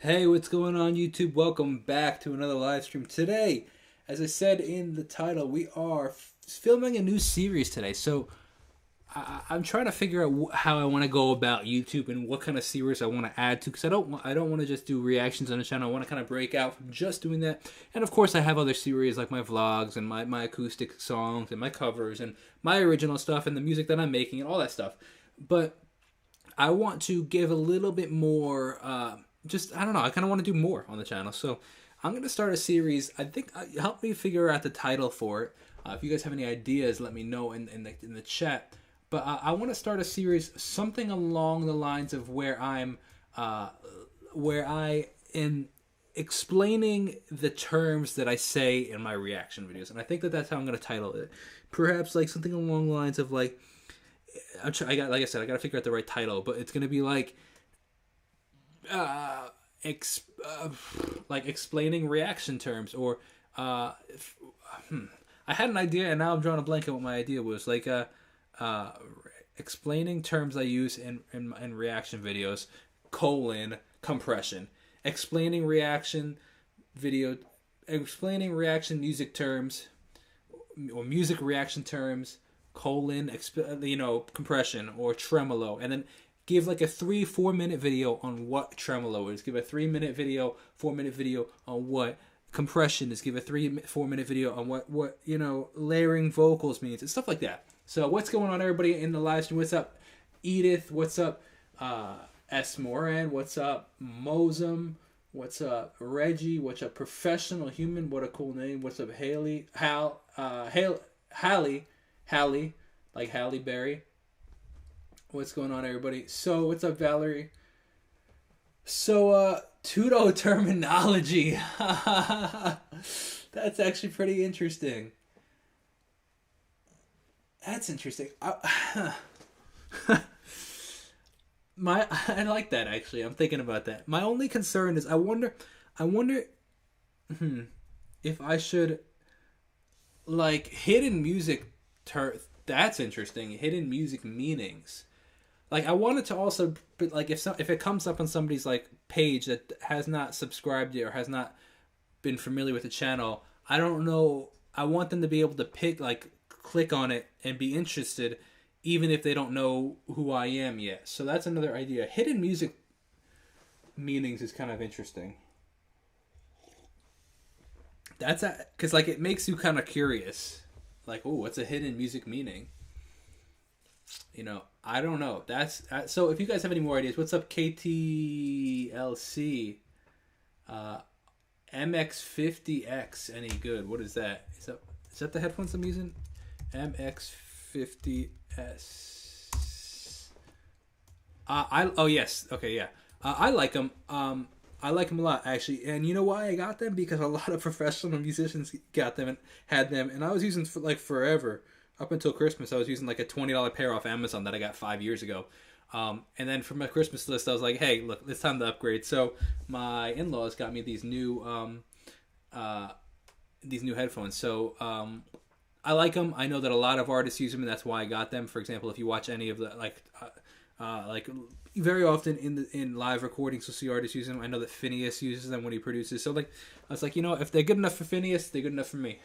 Hey, what's going on YouTube? Welcome back to another live stream. Today, as I said in the title, we are filming a new series today. So I'm trying to figure out how I want to go about YouTube and what kind of series I want to add to, because I don't want to just do reactions on the channel. I want to kind of break out from just doing that. And of course I have other series like my vlogs and my acoustic songs and my covers and my original stuff and the music that I'm making and all that stuff. But I want to give a little bit more, I don't know, I kind of want to do more on the channel. So I'm going to start a series. I think, help me figure out the title for it. If you guys have any ideas, let me know in the chat. But I want to start a series, something along the lines of where I am explaining the terms that I say in my reaction videos. And I think that's how I'm going to title it. Perhaps like something along the lines of like, like I said, I got to figure out the right title, but it's going to be like, like explaining reaction terms, or I had an idea and now I'm drawing a blank on what my idea was. Like explaining terms I use in reaction videos, compression, explaining reaction music terms, or music reaction terms, compression, or tremolo, and then give like a 3-4 minute video on what tremolo is. Give a 3-minute video, 4-minute video on what compression is. Give a 3-4 minute video on what layering vocals means and stuff like that. So what's going on, everybody in the live stream? What's up, Edith? What's up, S Moran? What's up, Wholesome? What's up, Reggie? What's up, Professional Human? What a cool name. What's up, Haley? Hallie, like Halle Berry. What's going on, everybody? So what's up, Valerie? So Tudo terminology. That's actually pretty interesting. That's interesting. I like that, actually. I'm thinking about that. My only concern is I wonder if I should, like, hidden music that's interesting. Hidden music meanings. Like, I wanted to also, but like, if it comes up on somebody's like page that has not subscribed yet or has not been familiar with the channel, I don't know. I want them to be able to click on it and be interested, even if they don't know who I am yet. So that's another idea. Hidden music meanings is kind of interesting. That's because like it makes you kind of curious. Like, oh, what's a hidden music meaning? I don't know. So if you guys have any more ideas, what's up, KTLC? MX50X, any good? What is that? Is that the headphones I'm using? MX50S. Oh yes, okay, yeah. I like them. I like them a lot, actually. And you know why I got them? Because a lot of professional musicians got them and had them, and I was using for like forever. Up until Christmas, I was using like a $20 pair off Amazon that I got 5 years ago. And then for my Christmas list, I was like, hey, look, it's time to upgrade. So my in-laws got me these new headphones. So I like them. I know that a lot of artists use them, and that's why I got them. For example, if you watch any of the like very often in live recordings, you'll see artists using them. I know that Phineas uses them when he produces. So like, I was like, if they're good enough for Phineas, they're good enough for me.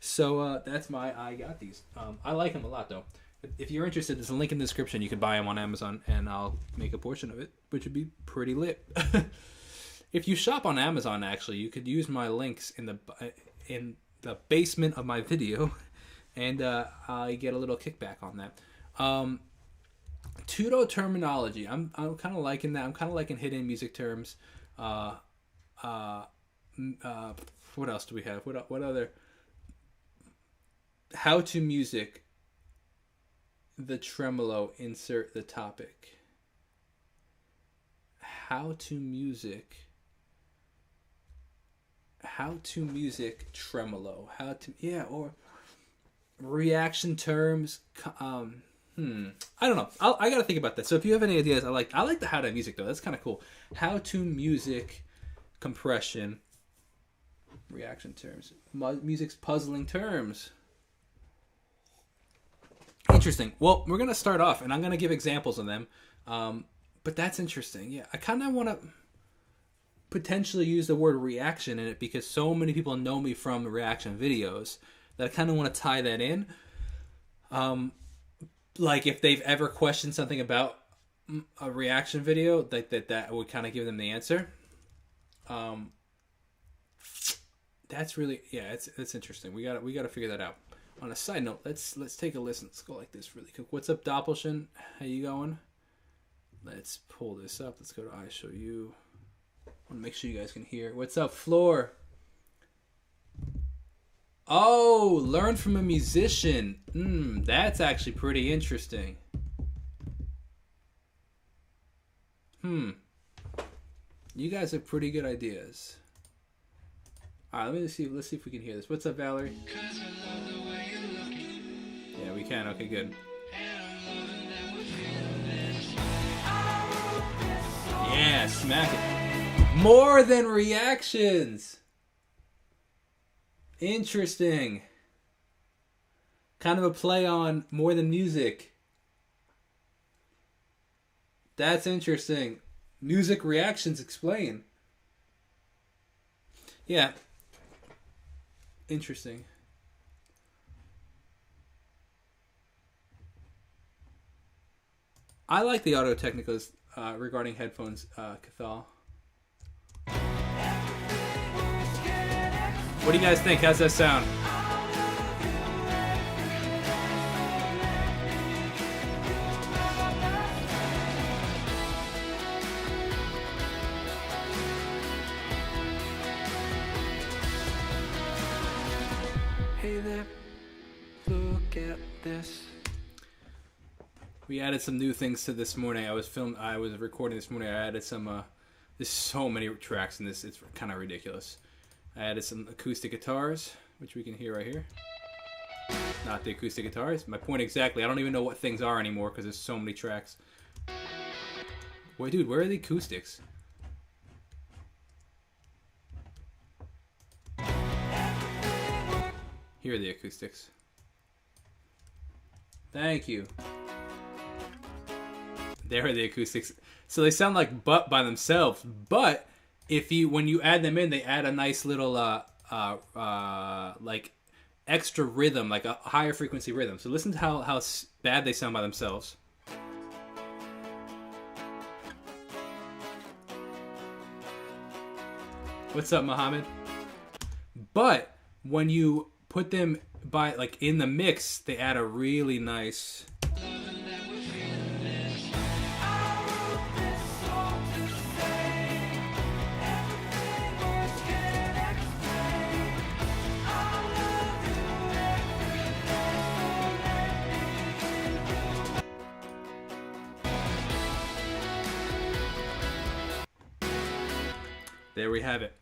So that's I got these. I like them a lot, though. If you're interested, there's a link in the description. You can buy them on Amazon, and I'll make a portion of it, which would be pretty lit. If you shop on Amazon, actually, you could use my links in the basement of my video, and I get a little kickback on that. Tudo terminology. I'm kind of liking that. I'm kind of liking hidden music terms. What else do we have? What other? How to music. The tremolo. Insert the topic. How to music tremolo. Or reaction terms. I don't know. I gotta think about that. So if you have any ideas, I like the how to music, though. That's kind of cool. How to music compression reaction terms. Music's puzzling terms. Interesting. Well, we're gonna start off, and I'm gonna give examples of them. But that's interesting. Yeah, I kind of want to. potentially use the word reaction in it because so many people know me from reaction videos that I kind of want to tie that in. Like if they've ever questioned something about a reaction video, that would kind of give them the answer. That's really, yeah, it's interesting. We gotta figure that out. On a side note, let's take a listen. Let's go like this really quick. What's up, Doppelshin? How you going? Let's pull this up. Let's go to I Show You. I want to make sure you guys can hear. What's up, Floor? Oh, learn from a musician. That's actually pretty interesting. You guys have pretty good ideas. All right, let's see if we can hear this. What's up, Valerie? Yeah, we can. Okay, good. Yeah, smack it. More than reactions. Interesting. Kind of a play on more than music. That's interesting. Music reactions explain. Yeah. Interesting. I like the audio technicals regarding headphones, Cathal. What do you guys think? How's that sound? Hey there, look at this. We added some new things to this morning. I was recording this morning. I added some. There's so many tracks in this. It's kind of ridiculous. I added some acoustic guitars, which we can hear right here. Not the acoustic guitars. My point exactly. I don't even know what things are anymore because there's so many tracks. Wait, dude, where are the acoustics? Here are the acoustics. Thank you. There are the acoustics. So they sound like butt by themselves, but when you add them in, they add a nice little like extra rhythm, like a higher frequency rhythm. So listen to how bad they sound by themselves. What's up, Mohammed? But when you put them by like in the mix, they add a really nice. There we have it.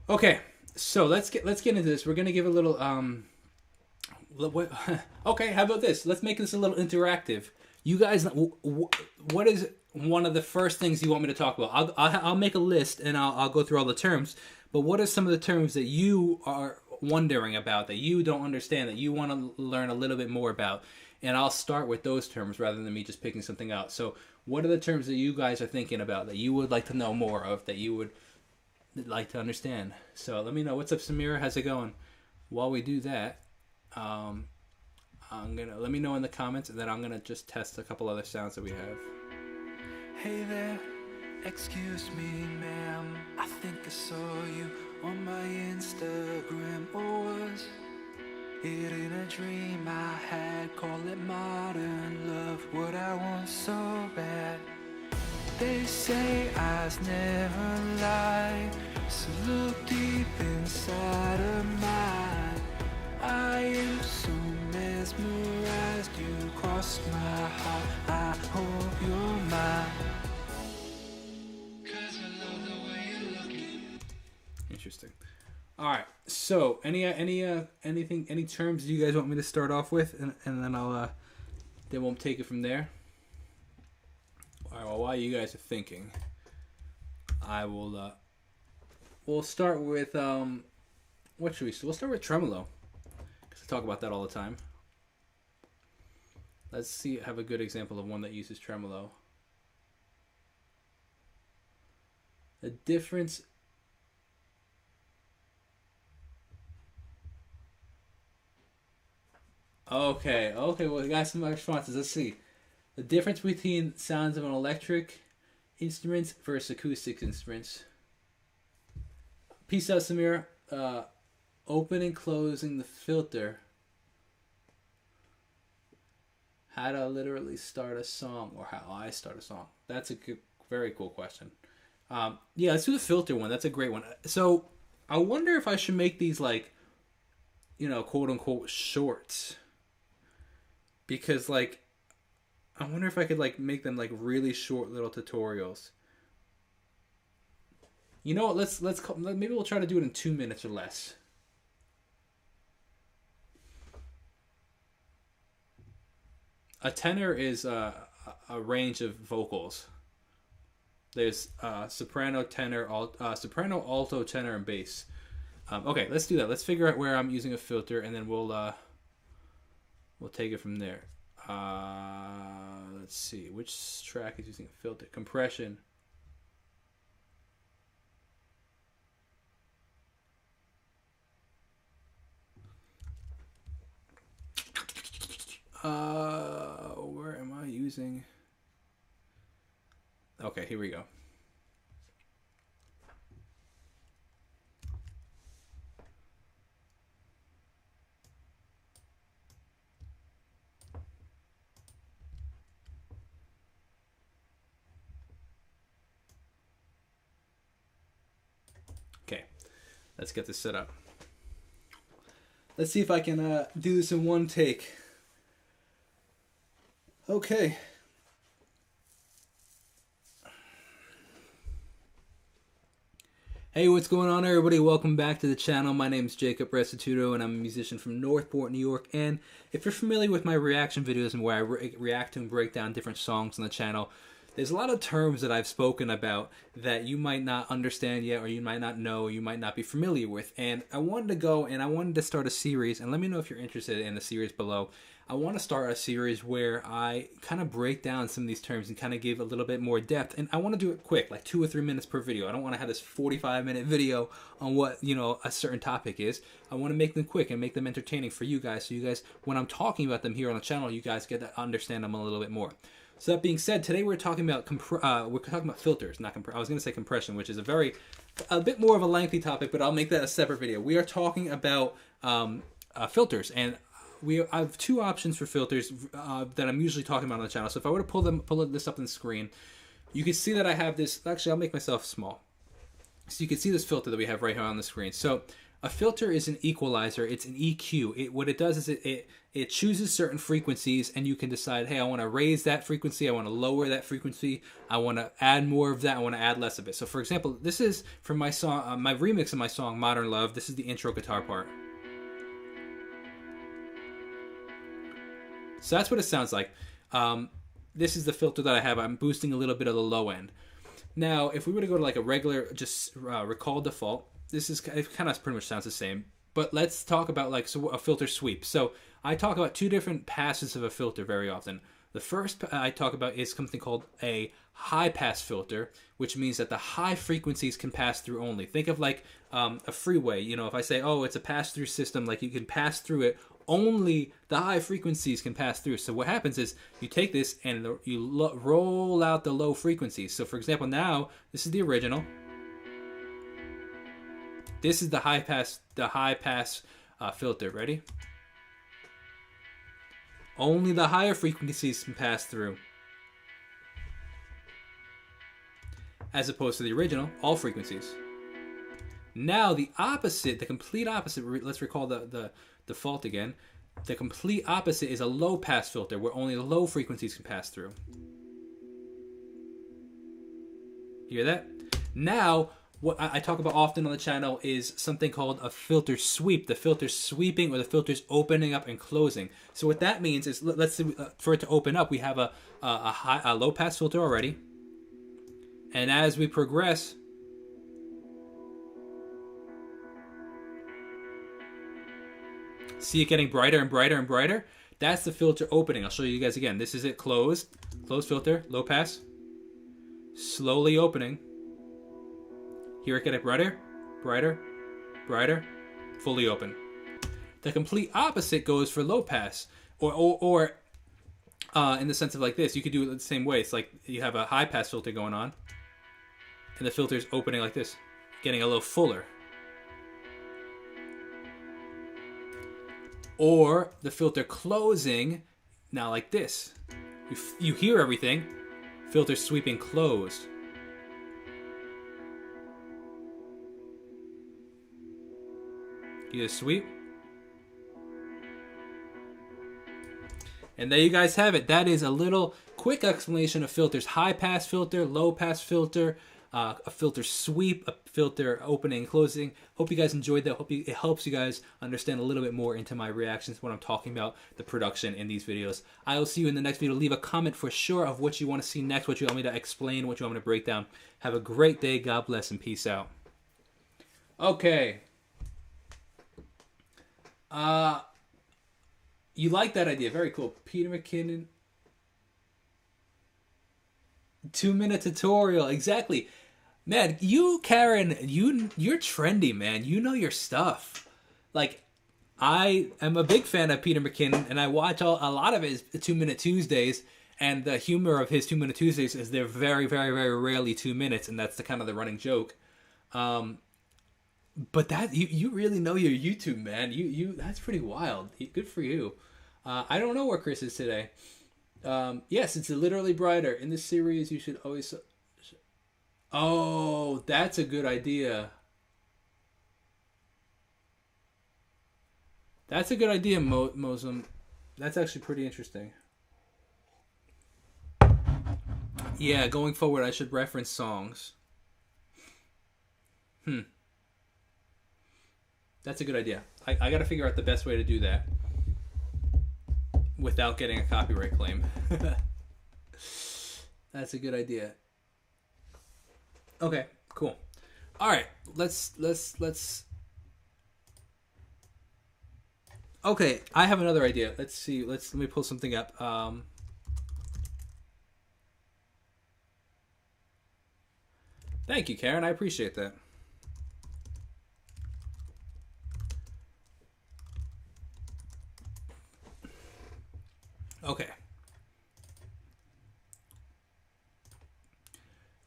Okay, so let's get into this. We're gonna give a little okay, how about this? Let's make this a little interactive. You guys, what is one of the first things you want me to talk about? I'll make a list and I'll go through all the terms. But what are some of the terms that you are wondering about, that you don't understand, that you want to learn a little bit more about? And I'll start with those terms rather than me just picking something out. So what are the terms that you guys are thinking about, that you would like to know more of, that you would like to understand? So let me know. What's up, Samira? How's it going? While we do that, let me know in the comments, and then I'm gonna just test a couple other sounds that we have. Hey there, excuse me, ma'am. I think I saw you on my Instagram. Or was it in a dream I had? Call it modern love. What I want so bad. They say eyes never lie, so look deep inside of mine. I am so mesmerized, you crossed my heart. I hope you're mine. 'Cause I love the way you're looking. Interesting. All right. So, any terms you guys want me to start off with, and then then we'll take it from there. All right. Well, while you guys are thinking, I will. We'll start with what should we? We'll start with Tremolo, because I talk about that all the time. Let's see. Have a good example of one that uses Tremolo. The difference. Okay, okay. Well, we got some responses. Let's see. The difference between sounds of an electric instruments versus acoustic instruments. Peace out, Samir. Opening, closing the filter. How to literally start a song, or how I start a song. That's a good, very cool question. Yeah, let's do the filter one. That's a great one. So I wonder if I should make these like, quote unquote shorts, because like, I wonder if I could like make them like really short little tutorials. You know what? Maybe we'll try to do it in 2 minutes or less. A tenor is a range of vocals. There's soprano, tenor, soprano, alto, tenor, and bass. Okay, let's do that. Let's figure out where I'm using a filter, and then we'll take it from there. Let's see, which track is using a filter? Compression. Where am I using? Okay, here we go. Okay, let's get this set up. Let's see if I can do this in one take. Okay. Hey, what's going on, everybody? Welcome back to the channel. My name is Jacob Restituto, and I'm a musician from Northport, New York. And if you're familiar with my reaction videos and where I react to and break down different songs on the channel, there's a lot of terms that I've spoken about that you might not understand yet, or you might not know, or you might not be familiar with. And I wanted to start a series, and let me know if you're interested in the series below. I want to start a series where I kind of break down some of these terms and kind of give a little bit more depth. And I want to do it quick, like 2 or 3 minutes per video. I don't want to have this 45-minute video on what, a certain topic is. I want to make them quick and make them entertaining for you guys. So you guys, when I'm talking about them here on the channel, you guys get to understand them a little bit more. So that being said, today we're talking about filters, not I was going to say compression, which is a bit more of a lengthy topic, but I'll make that a separate video. We are talking about filters, and I have 2 options for filters that I'm usually talking about on the channel. So if I were to pull this up on the screen, you can see that I have this. Actually, I'll make myself small, so you can see this filter that we have right here on the screen. So a filter is an equalizer. It's an EQ. What it does is it chooses certain frequencies, and you can decide, hey, I want to raise that frequency, I want to lower that frequency, I want to add more of that, I want to add less of it. So for example, this is from my song, my remix of my song Modern Love. This is the intro guitar part. So that's what it sounds like. This is the filter that I have. I'm boosting a little bit of the low end. Now, if we were to go to like a regular, just recall default, it kind of pretty much sounds the same. But let's talk about a filter sweep. So I talk about 2 different passes of a filter very often. The first I talk about is something called a high pass filter, which means that the high frequencies can pass through only. Think of like a freeway. If I say, oh, it's a pass through system, like you can pass through it, only the high frequencies can pass through. So what happens is you take this and you roll out the low frequencies. So for example, now this is the original. This is the high pass filter. Ready? Only the higher frequencies can pass through. As opposed to the original, all frequencies. Now the opposite, the complete opposite, let's recall the default again. The complete opposite is a low pass filter where only the low frequencies can pass through. Hear that? Now, what I talk about often on the channel is something called a filter sweep. The filter's sweeping, or the filter's opening up and closing. So what that means is, let's say for it to open up, we have a low pass filter already. And as we progress, see it getting brighter and brighter and brighter? That's the filter opening. I'll show you guys again. This is it closed. Closed filter, low pass. Slowly opening. Here it get brighter, brighter, brighter, fully open. The complete opposite goes for low pass, or in the sense of like this. You could do it the same way. It's like you have a high pass filter going on, and the filter is opening like this, getting a little fuller. Or the filter closing, now like this. You hear everything, filter sweeping closed. You just sweep. And there you guys have it. That is a little quick explanation of filters. High pass filter, low pass filter, a filter sweep, a filter opening and closing. Hope you guys enjoyed that. Hope it helps you guys understand a little bit more into my reactions when I'm talking about the production in these videos. I will see you in the next video. Leave a comment for sure of what you want to see next, what you want me to explain, what you want me to break down. Have a great day. God bless and peace out. Okay. You like that idea. Very cool. Peter McKinnon. 2-minute tutorial. Exactly. Man, you, Karen, you're trendy, man. You know your stuff. Like, I am a big fan of Peter McKinnon, and I watch a lot of his 2-minute Tuesdays, and the humor of his 2-minute Tuesdays is they're very, very, very rarely 2 minutes, and that's the kind of the running joke. But that you really know your YouTube, man. You that's pretty wild. Good for you. I don't know where Chris is today. Yes, it's literally brighter. In this series, you should always... Oh, that's a good idea. That's a good idea, Mosum. That's actually pretty interesting. Yeah, going forward, I should reference songs. That's a good idea. I got to figure out the best way to do that without getting a copyright claim. That's a good idea. Okay, cool. All right, let's. Okay, I have another idea. Let's see. Let me pull something up. Thank you, Karen. I appreciate that. Okay.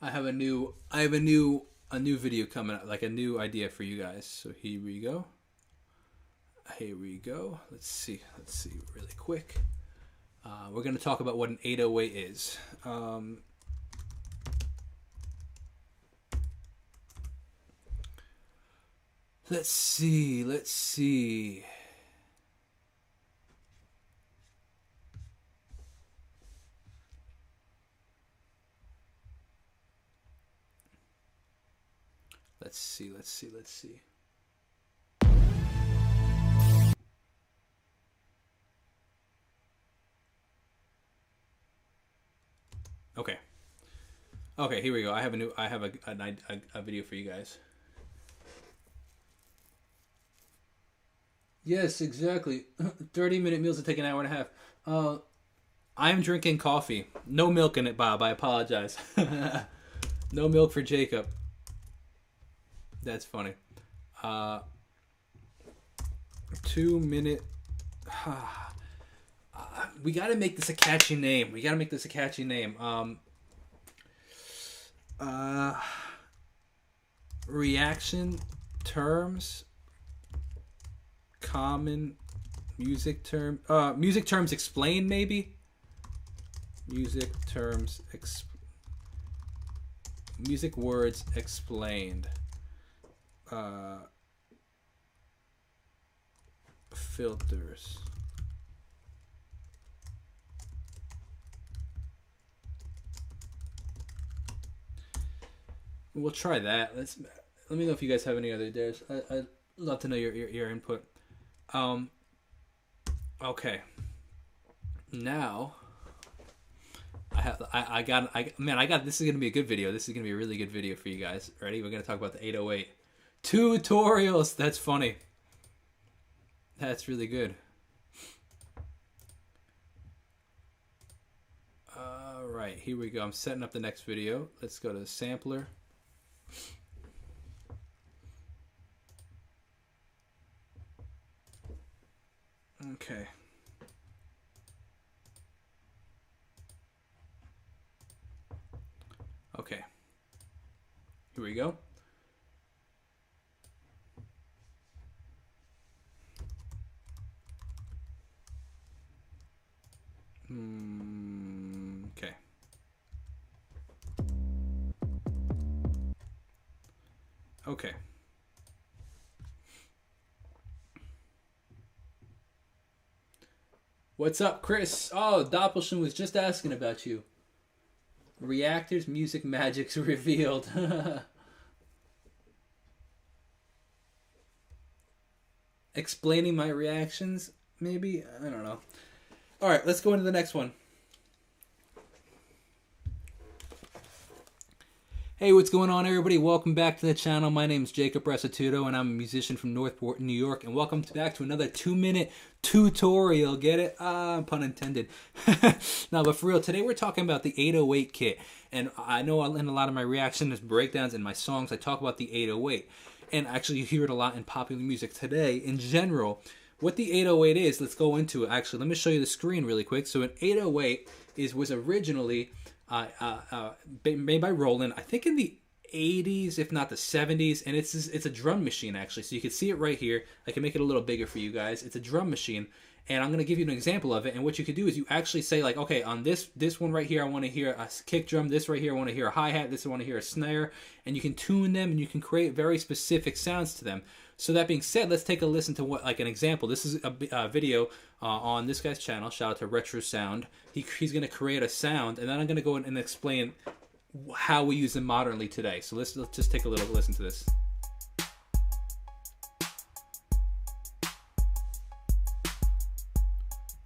I have a new video coming up, like a new idea for you guys. So here we go. Let's see really quick. We're going to talk about what an 808 is. Let's see. Let's see. Okay, here we go. I have a video for you guys. Yes, exactly. 30-minute meals that take an hour and a half. I'm drinking coffee. No milk in it, Bob. I apologize. No milk for Jacob. That's funny. 2-minute. We gotta make this a catchy name. Reaction terms. Common music term. Music terms explained, maybe. Music words explained. Filters. We'll try that. Let me know if you guys have any other ideas. I'd love to know your input. Okay. Now I got this is gonna be a good video. This is gonna be a really good video for you guys. Ready? We're gonna talk about the 808 tutorials. That's funny. That's really good. All right, here we go. I'm setting up the next video. Let's go to the sampler. Okay. Okay. Here we go. Okay. Okay. What's up, Chris? Oh, Doppelschen was just asking about you. Reactors, music, magics revealed. Explaining my reactions, maybe? I don't know. All right, let's go into the next one. Hey, what's going on, everybody? Welcome back to the channel. My name is Jacob Restituto, and I'm a musician from Northport, New York. And welcome back to another 2-minute tutorial. Get it? Pun intended. No, but for real, today we're talking about the 808 kit. And I know in a lot of my reactions, breakdowns, and my songs, I talk about the 808. And actually, you hear it a lot in popular music today in general. What the 808 is, let's go into it. Actually, let me show you the screen really quick. So an 808 was originally made by Roland, I think in the 80s, if not the 70s, and it's a drum machine, actually. So you can see it right here. I can make it a little bigger for you guys. It's a drum machine, and I'm going to give you an example of it. And what you could do is you actually say, like, okay, on this one right here, I want to hear a kick drum. This right here, I want to hear a hi-hat. This I want to hear a snare. And you can tune them, and you can create very specific sounds to them. So that being said, let's take a listen to what, like an example. This is a video on this guy's channel. Shout out to Retro Sound. He's going to create a sound, and then I'm going to go in and explain how we use them modernly today. So let's just take a little listen to this.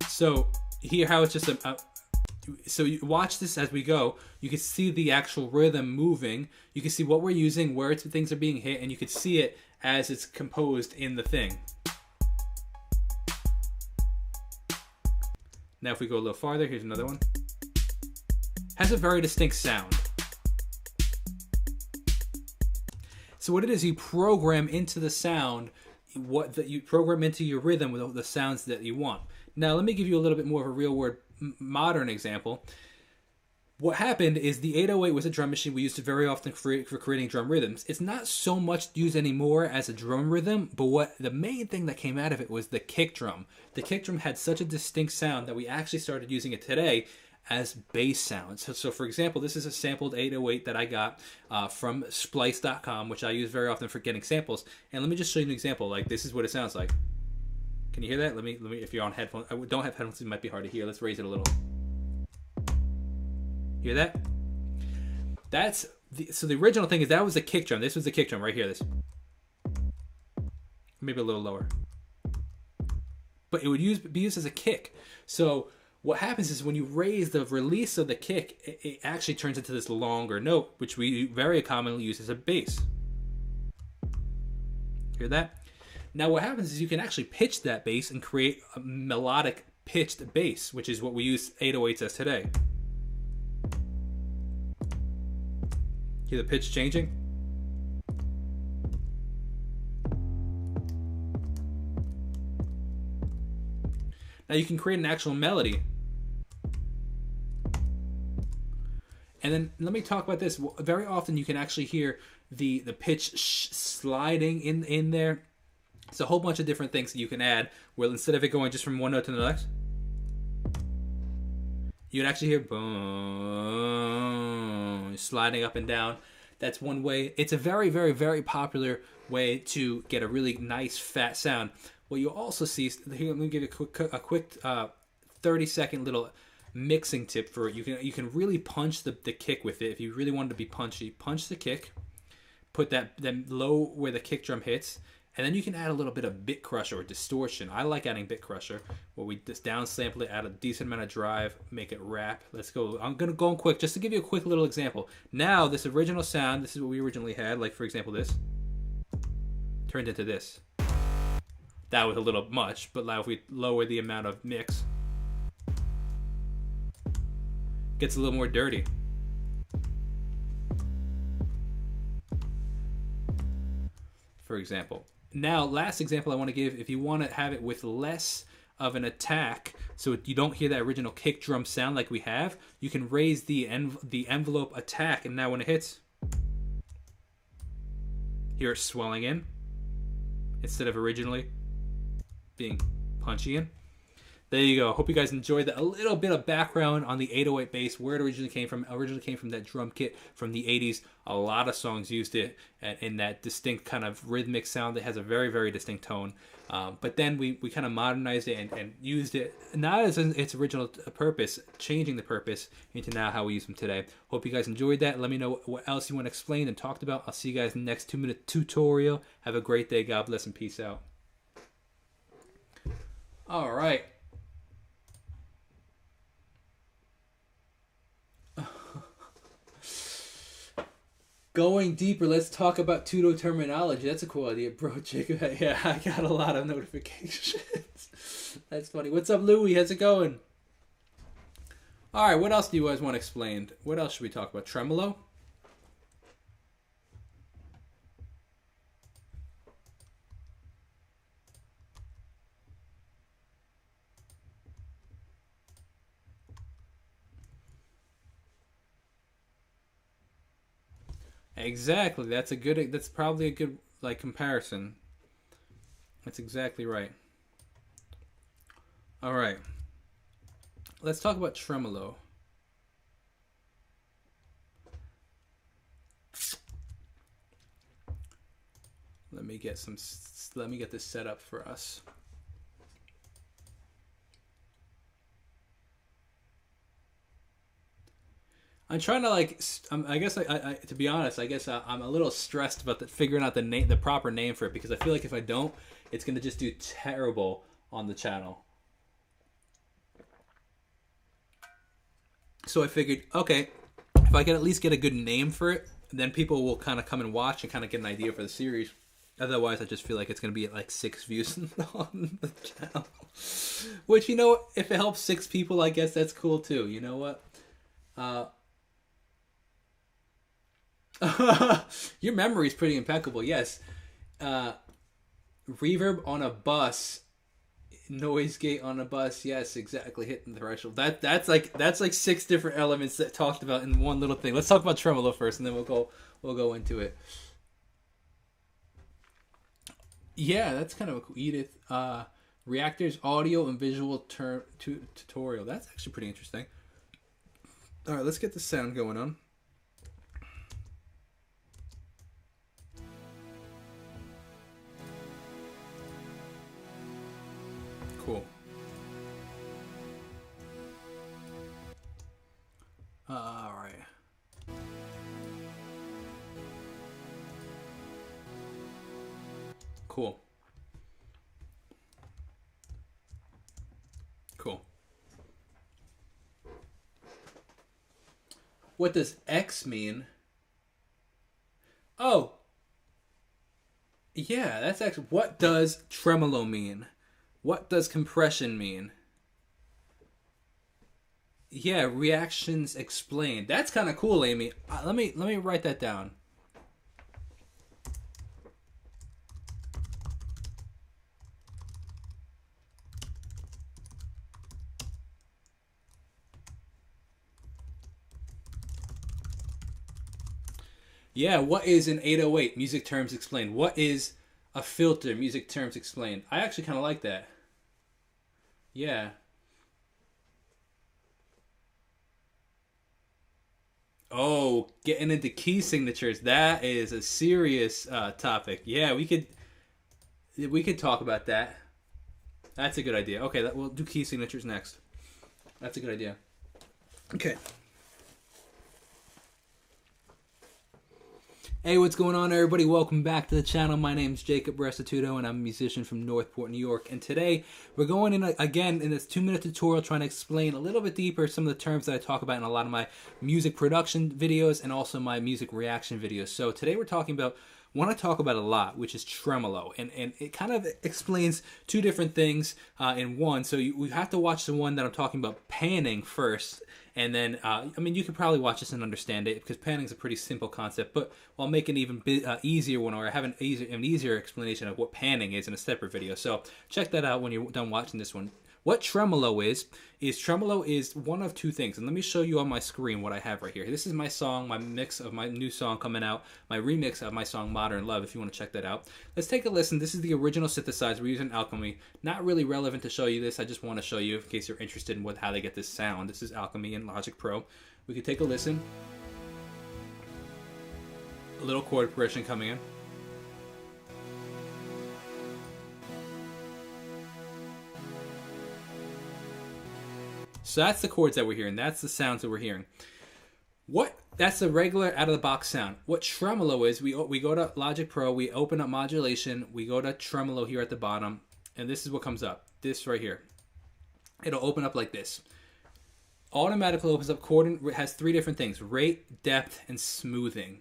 So here, how it's just so you watch this as we go. You can see the actual rhythm moving. You can see what we're using, where things are being hit, and you can see it as it's composed in the thing. Now if we go a little farther, here's another one. Has a very distinct sound. So what it is, you program into the sound what that you program into your rhythm with the sounds that you want. Now let me give you a little bit more of a real world modern example. What happened is the 808 was a drum machine we used it very often for creating drum rhythms. It's not so much used anymore as a drum rhythm, but what the main thing that came out of it was the kick drum. The kick drum had such a distinct sound that we actually started using it today as bass sounds. So for example, this is a sampled 808 that I got from splice.com, which I use very often for getting samples. And let me just show you an example. Like, this is what it sounds like. Can you hear that? Let me if you're on headphones. I don't have headphones, it might be hard to hear. Let's raise it a little. Hear that? So the original thing is that was a kick drum. This was the kick drum right here. This. Maybe a little lower. But it would be used as a kick. So what happens is when you raise the release of the kick, it actually turns into this longer note, which we very commonly use as a bass. Hear that? Now what happens is you can actually pitch that bass and create a melodic pitched bass, which is what we use 808s as today. Hear the pitch changing? Now you can create an actual melody. And then let me talk about this. Very often you can actually hear the pitch sliding in there. It's a whole bunch of different things that you can add where instead of it going just from one note to the next, you'd actually hear boom, sliding up and down. That's one way. It's a very, very, very popular way to get a really nice fat sound. What you'll also see, here, let me give you a quick 30-second little mixing tip for it. You can really punch the kick with it. If you really wanted to be punchy, punch the kick, put that low where the kick drum hits, and then you can add a little bit of bit crusher or distortion. I like adding bit crusher, where we just downsample it, add a decent amount of drive, make it rap. Let's go. I'm gonna go on quick just to give you a quick little example. Now this original sound, this is what we originally had. Like for example, this turned into this. That was a little much, but now if we lower the amount of mix, it gets a little more dirty. For example. Now, last example I want to give, if you want to have it with less of an attack, so you don't hear that original kick drum sound like we have, you can raise the envelope attack, and now when it hits, hear it swelling in instead of originally being punchy in. There you go. Hope you guys enjoyed that. A little bit of background on the 808 bass, where it originally came from. Originally came from that drum kit from the 80s. A lot of songs used it in that distinct kind of rhythmic sound that has a very, very distinct tone. But then we kind of modernized it and used it not as its original purpose, changing the purpose into now how we use them today. Hope you guys enjoyed that. Let me know what else you want explained and talked about. I'll see you guys in the next 2-minute tutorial. Have a great day. God bless and peace out. All right. Going deeper, let's talk about pseudo terminology. That's a cool idea, bro. Jacob, yeah, I got a lot of notifications. That's funny. What's up, Louie? How's it going? All right, what else do you guys want explained? What else should we talk about? Tremolo? Exactly. That's probably a good like comparison. That's exactly right. All right. Let's talk about tremolo. Let me get this set up for us. I'm trying to I guess I to be honest, I guess I'm a little stressed about figuring out the proper name for it, because I feel like if I don't, it's gonna just do terrible on the channel. So I figured, okay, if I can at least get a good name for it, then people will kind of come and watch and kind of get an idea for the series. Otherwise, I just feel like it's gonna be at like 6 views on the channel. Which, you know, if it helps 6 people, I guess that's cool too. You know what? Your memory is pretty impeccable. Yes. Reverb on a bus, noise gate on a bus. Yes, exactly. Hitting the threshold. That's like 6 different elements that talked about in one little thing. Let's talk about tremolo first, and then we'll go into it. Yeah, that's kind of a cool. Edith. Reactors, audio and visual tutorial. That's actually pretty interesting. All right, let's get the sound going on. Cool. All right. Cool. Cool. What does X mean? Oh. Yeah, that's actually... What does tremolo mean? What does compression mean? Yeah, reactions explained. That's kind of cool, Amy. Let me write that down. Yeah, what is an 808? Music terms explained. What is a filter? Music terms explained. I actually kind of like that. Yeah. Oh, getting into key signatures. That is a serious topic. Yeah, we could talk about that. That's a good idea. Okay, we'll do key signatures next. That's a good idea. Okay. Hey, what's going on, everybody? Welcome back to the channel. My name's Jacob Restituto, and I'm a musician from Northport, New York. And today, we're going in again in this 2-minute tutorial trying to explain a little bit deeper some of the terms that I talk about in a lot of my music production videos and also my music reaction videos. So today we're talking about one I talk about a lot, which is tremolo. And it kind of explains 2 different things in one. So we have to watch the one that I'm talking about, panning, first. And then, I mean, you could probably watch this and understand it, because panning is a pretty simple concept, but I'll make an even easier one, or I have an easier explanation of what panning is in a separate video. So check that out when you're done watching this one. what tremolo is tremolo is one of two things. And let me show you on my screen what I have right here. This is my song, my mix of my new song coming out, my remix of my song Modern Love, if you want to check that out. Let's take a listen. This is the original synthesizer. We're using Alchemy. Not really relevant to show you this. I just want to show you in case you're interested in how they get this sound. This is Alchemy in Logic Pro. We could take a listen. A little chord progression coming in. So that's the chords that we're hearing. That's the sounds that we're hearing. That's a regular out-of-the-box sound. What tremolo is, we go to Logic Pro, we open up modulation, we go to tremolo here at the bottom, and this is what comes up. This right here. It'll open up like this. Automatically opens up chord, has three different things: rate, depth, and smoothing.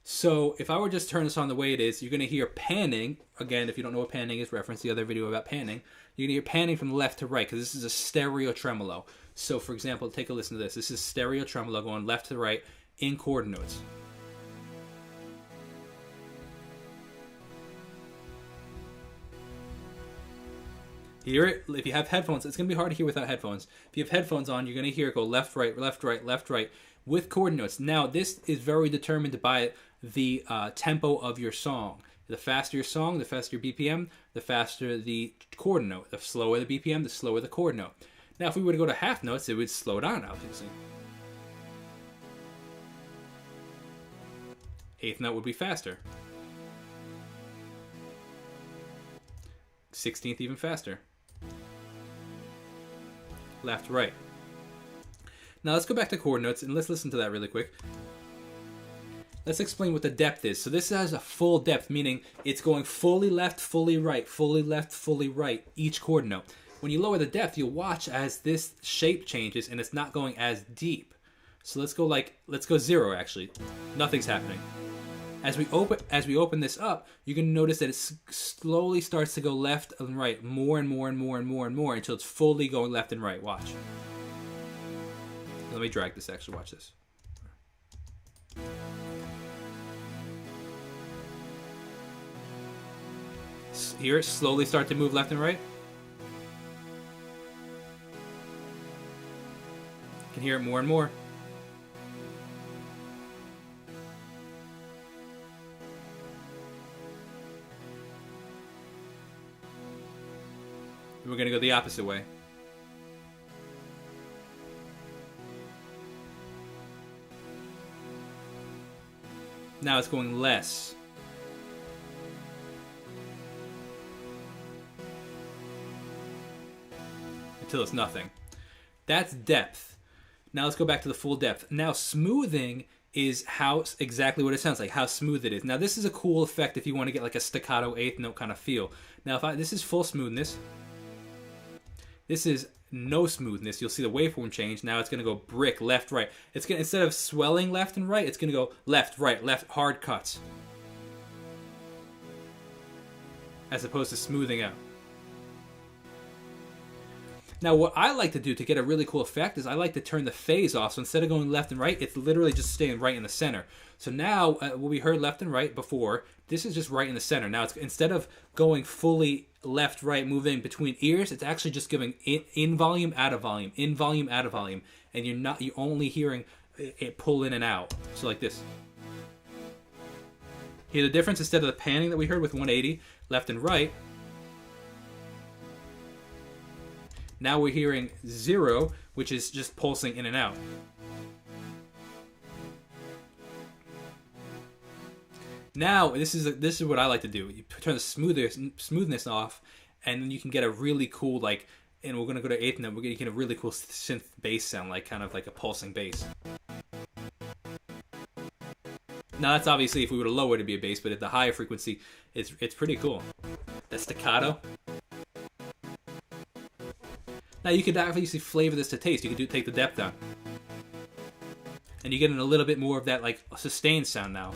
So if I were just turn this on the way it is, you're going to hear panning. Again, if you don't know what panning is, reference the other video about panning. You're going to hear panning from left to right because this is a stereo tremolo. So for example, take a listen to this. This is stereo tremolo going left to right in chord notes. Hear it? If you have headphones, it's going to be hard to hear without headphones. If you have headphones on, you're going to hear it go left, right, left, right, left, right with chord notes. Now, this is very determined by the tempo of your song. The faster your song, the faster your BPM, the faster the chord note. The slower the BPM, the slower the chord note. Now, if we were to go to half notes, it would slow down, obviously. Eighth note would be faster. 16th even faster. Left, right. Now let's go back to chord notes and let's listen to that really quick. Let's explain what the depth is. So this has a full depth, meaning it's going fully left, fully right, fully left, fully right, each chord note. When you lower the depth, you'll watch as this shape changes and it's not going as deep. So let's go 0 actually. Nothing's happening. As we open this up, you can notice that it slowly starts to go left and right, more and more and more and more and more until it's fully going left and right. Watch. Let me drag this actually. Watch this. Hear it slowly start to move left and right. You can hear it more and more. We're going to go the opposite way. Now it's going less. Until it's nothing. That's depth. Now let's go back to the full depth. Now smoothing is exactly what it sounds like, how smooth it is. Now this is a cool effect if you want to get like a staccato eighth note kind of feel. Now this is full smoothness. This is no smoothness. You'll see the waveform change. Now it's going to go brick, left, right. It's going instead of swelling left and right, it's going to go left, right, left, hard cuts. As opposed to smoothing out. Now what I like to do to get a really cool effect is I like to turn the phase off. So instead of going left and right, it's literally just staying right in the center. So now what we heard left and right before, this is just right in the center. Now it's instead of going fully left, right, moving between ears, it's actually just giving in volume, out of volume, in volume, out of volume, and you're only hearing it pull in and out. So like this. Hear the difference? Instead of the panning that we heard with 180 left and right, now we're hearing 0, which is just pulsing in and out. Now, this is what I like to do. You turn the smoothness off, and then you can get a really cool, like, and we're going to go to eighth note, we're going to get a really cool synth bass sound, like kind of like a pulsing bass. Now, that's obviously if we were to lower it to be a bass, but at the higher frequency, it's pretty cool. That staccato. Now, you could obviously flavor this to taste. You could take the depth down. And you're getting a little bit more of that, like, sustained sound now.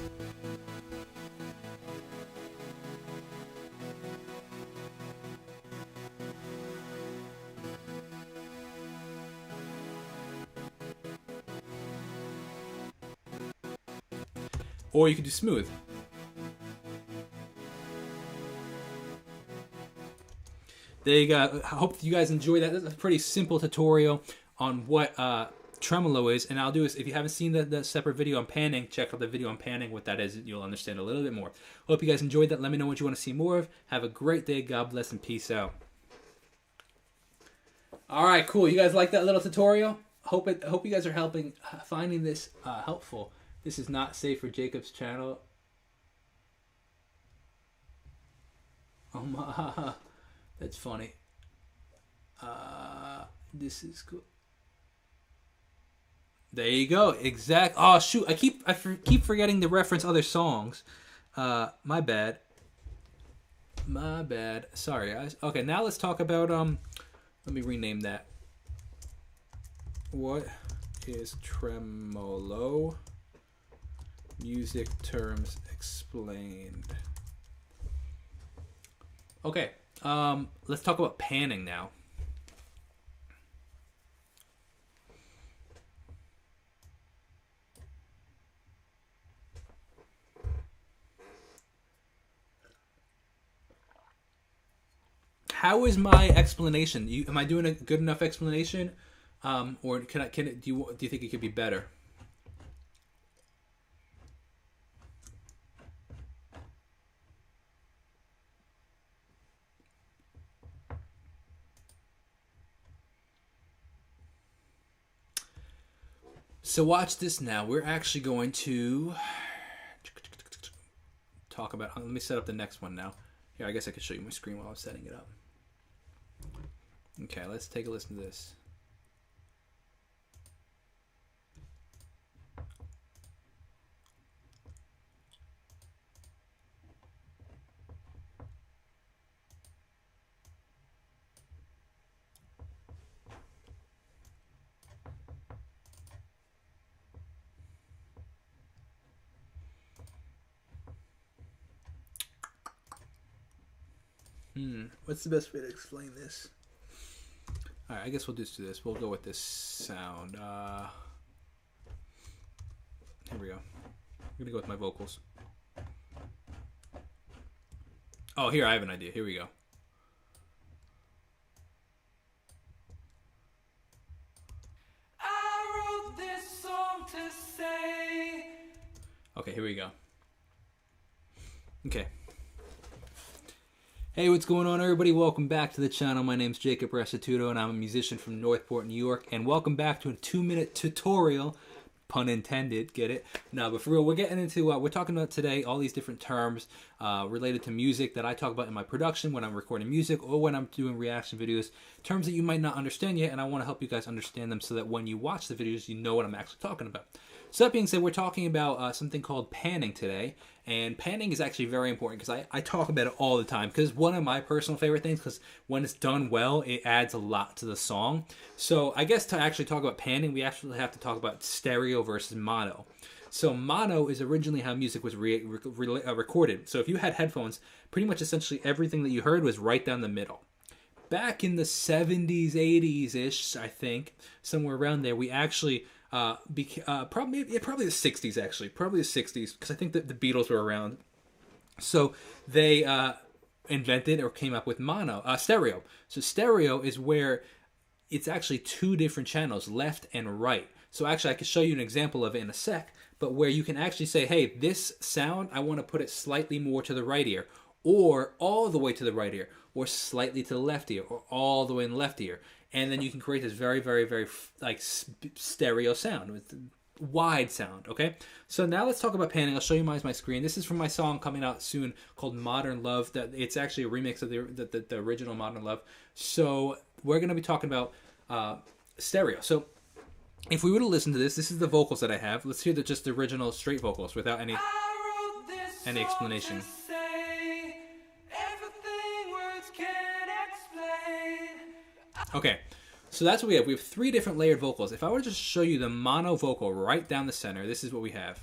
Or you could do smooth. there you go. I hope you guys enjoyed that. That's a pretty simple tutorial on what tremolo is. And I'll do is, if you haven't seen the separate video on panning, check out the video on panning, what that is. You'll understand a little bit more. Hope you guys enjoyed that. Let me know what you want to see more of. Have a great day. God bless and peace out. All right, cool. You guys like that little tutorial? Hope you guys are finding this helpful. This is not safe for Jacob's channel. Oh my, that's funny. This is cool. There you go. Exact. Oh shoot! I keep forgetting to reference other songs. My bad. My bad. Sorry, guys. Okay, now let's talk about Let me rename that. What is tremolo? Music terms explained. Okay, let's talk about panning now. How is my explanation? Am I doing a good enough explanation, or do you think it could be better? So watch this now. We're actually going to talk about... Let me set up the next one now. Here, I guess I could show you my screen while I'm setting it up. Okay, let's take a listen to this. What's the best way to explain this? All right, I guess we'll just do this. We'll go with this sound. Here we go. I'm gonna go with my vocals. Oh, here, I have an idea. Here we go. I wrote this song to say... Okay, here we go. Okay. Hey, what's going on, everybody? Welcome back to the channel. My name's Jacob Restituto, and I'm a musician from Northport, New York. And welcome back to a 2-minute tutorial, pun intended, get it? No, but for real, we're getting into, we're talking about today all these different terms related to music that I talk about in my production when I'm recording music or when I'm doing reaction videos. Terms that you might not understand yet, and I want to help you guys understand them so that when you watch the videos, you know what I'm actually talking about. So that being said, we're talking about something called panning today. And panning is actually very important because I talk about it all the time because one of my personal favorite things, because when it's done well, it adds a lot to the song. So I guess to actually talk about panning, we actually have to talk about stereo versus mono. So mono is originally how music was recorded. So if you had headphones, pretty much essentially everything that you heard was right down the middle. Back in the 70s, 80s-ish, I think, somewhere around there, we actually... probably the 60s, actually. Probably the 60s, because I think that the Beatles were around. So they invented or came up with stereo. So stereo is where it's actually two different channels, left and right. So actually, I can show you an example of it in a sec, but where you can actually say, hey, this sound, I want to put it slightly more to the right ear, or all the way to the right ear, or slightly to the left ear, or all the way in the left ear. And then you can create this very, very, very like stereo sound with wide sound. Okay. So now let's talk about panning. I'll show you my screen. This is from my song coming out soon called Modern Love. That it's actually a remix of the original Modern Love. So we're gonna be talking about stereo. So if we were to listen to this, this is the vocals that I have. Let's hear just the original straight vocals without any explanation. Okay, so that's what we have. We have 3 different layered vocals. If I were to just show you the mono vocal right down the center, this is what we have.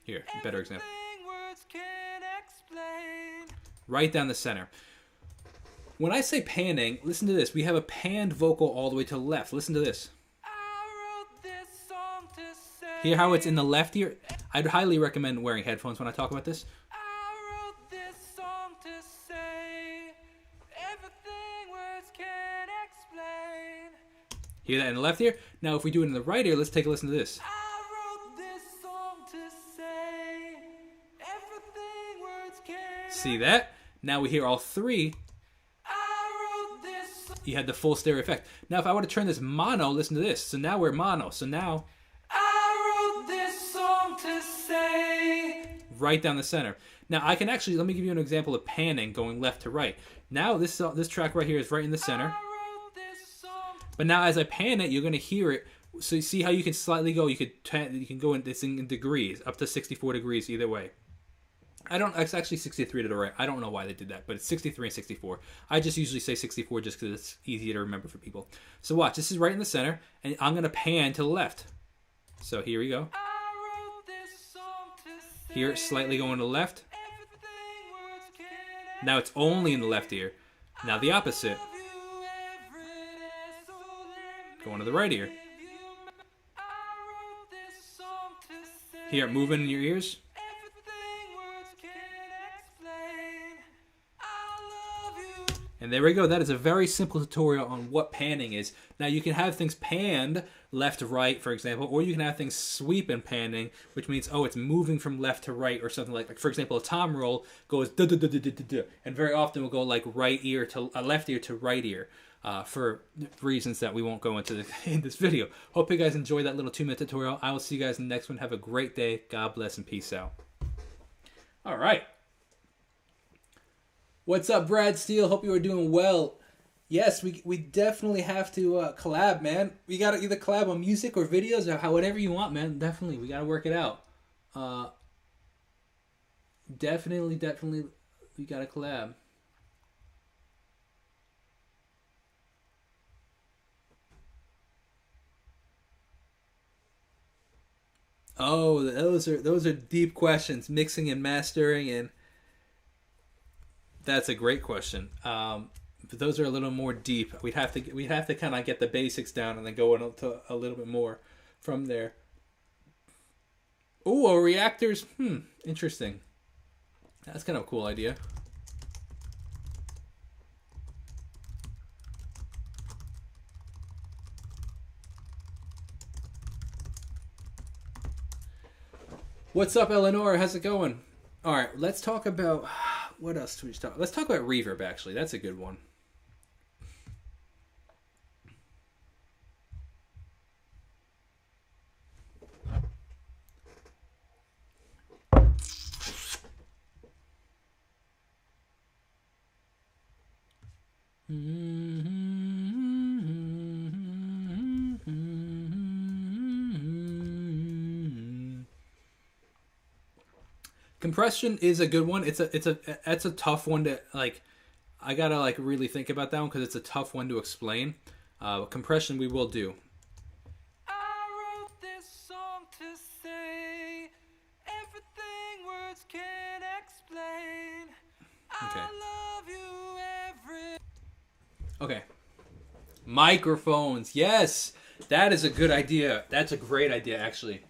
Here, better example. Right down the center. When I say panning, listen to this. We have a panned vocal all the way to the left. Listen to this. Hear how it's in the left ear? I'd highly recommend wearing headphones when I talk about this. Hear that in the left ear? Now if we do it in the right ear, let's take a listen to this. I wrote this song to say everything words can. See that? Now we hear all three. I wrote this. You had the full stereo effect. Now if I were to turn this mono, listen to this. So now we're mono. So now I wrote this song to say. right down the center. Now I can actually, let me give you an example of panning going left to right. Now this track right here is right in the center. I wrote this song. But now as I pan it, you're going to hear it. So you see how you can slightly go, you can go in this in degrees, up to 64 degrees either way. It's actually 63 to the right. I don't know why they did that, but it's 63 and 64. I just usually say 64 just because it's easier to remember for people. So watch, this is right in the center, and I'm going to pan to the left. So here we go. I wrote this song to say. Hear it slightly going to the left. Everything words can. Now it's only in the left ear. Now the opposite, Love you every day, so let me going to the right ear. give you. I wrote this song to say. Hear it moving in your ears. Everything words can't explain. I love you. And there we go. That is a very simple tutorial on what panning is. Now you can have things panned left to right, for example, or you can have things sweep and panning, which means, oh, it's moving from left to right or something like for example, a tom roll goes da da da da da da da, and very often will go like right ear to left ear to right ear. For reasons that we won't go into in this video. Hope you guys enjoyed that little 2-minute tutorial. I will see you guys in the next one. Have a great day. God bless and peace out. All right. What's up, Brad Steele? Hope you are doing well. Yes, we definitely have to collab, man. We got to either collab on music or videos or whatever you want, man. Definitely. We got to work it out. Definitely, we got to collab. Oh, those are deep questions. Mixing and mastering, and that's a great question. But those are a little more deep. We'd have to kind of get the basics down and then go into a little bit more from there. Oh, reactors. Interesting. That's kind of a cool idea. What's up, Eleanor? How's it going? All right, let's talk about what else do we talk? Let's talk about reverb. Actually, that's a good one. Compression is a good one. It's a tough one to like. I gotta like really think about that one because it's a tough one to explain. Compression we will do. I wrote this song to say everything words can't explain. Okay. I love you every. Okay. Microphones. Yes, that is a good idea. That's a great idea, actually.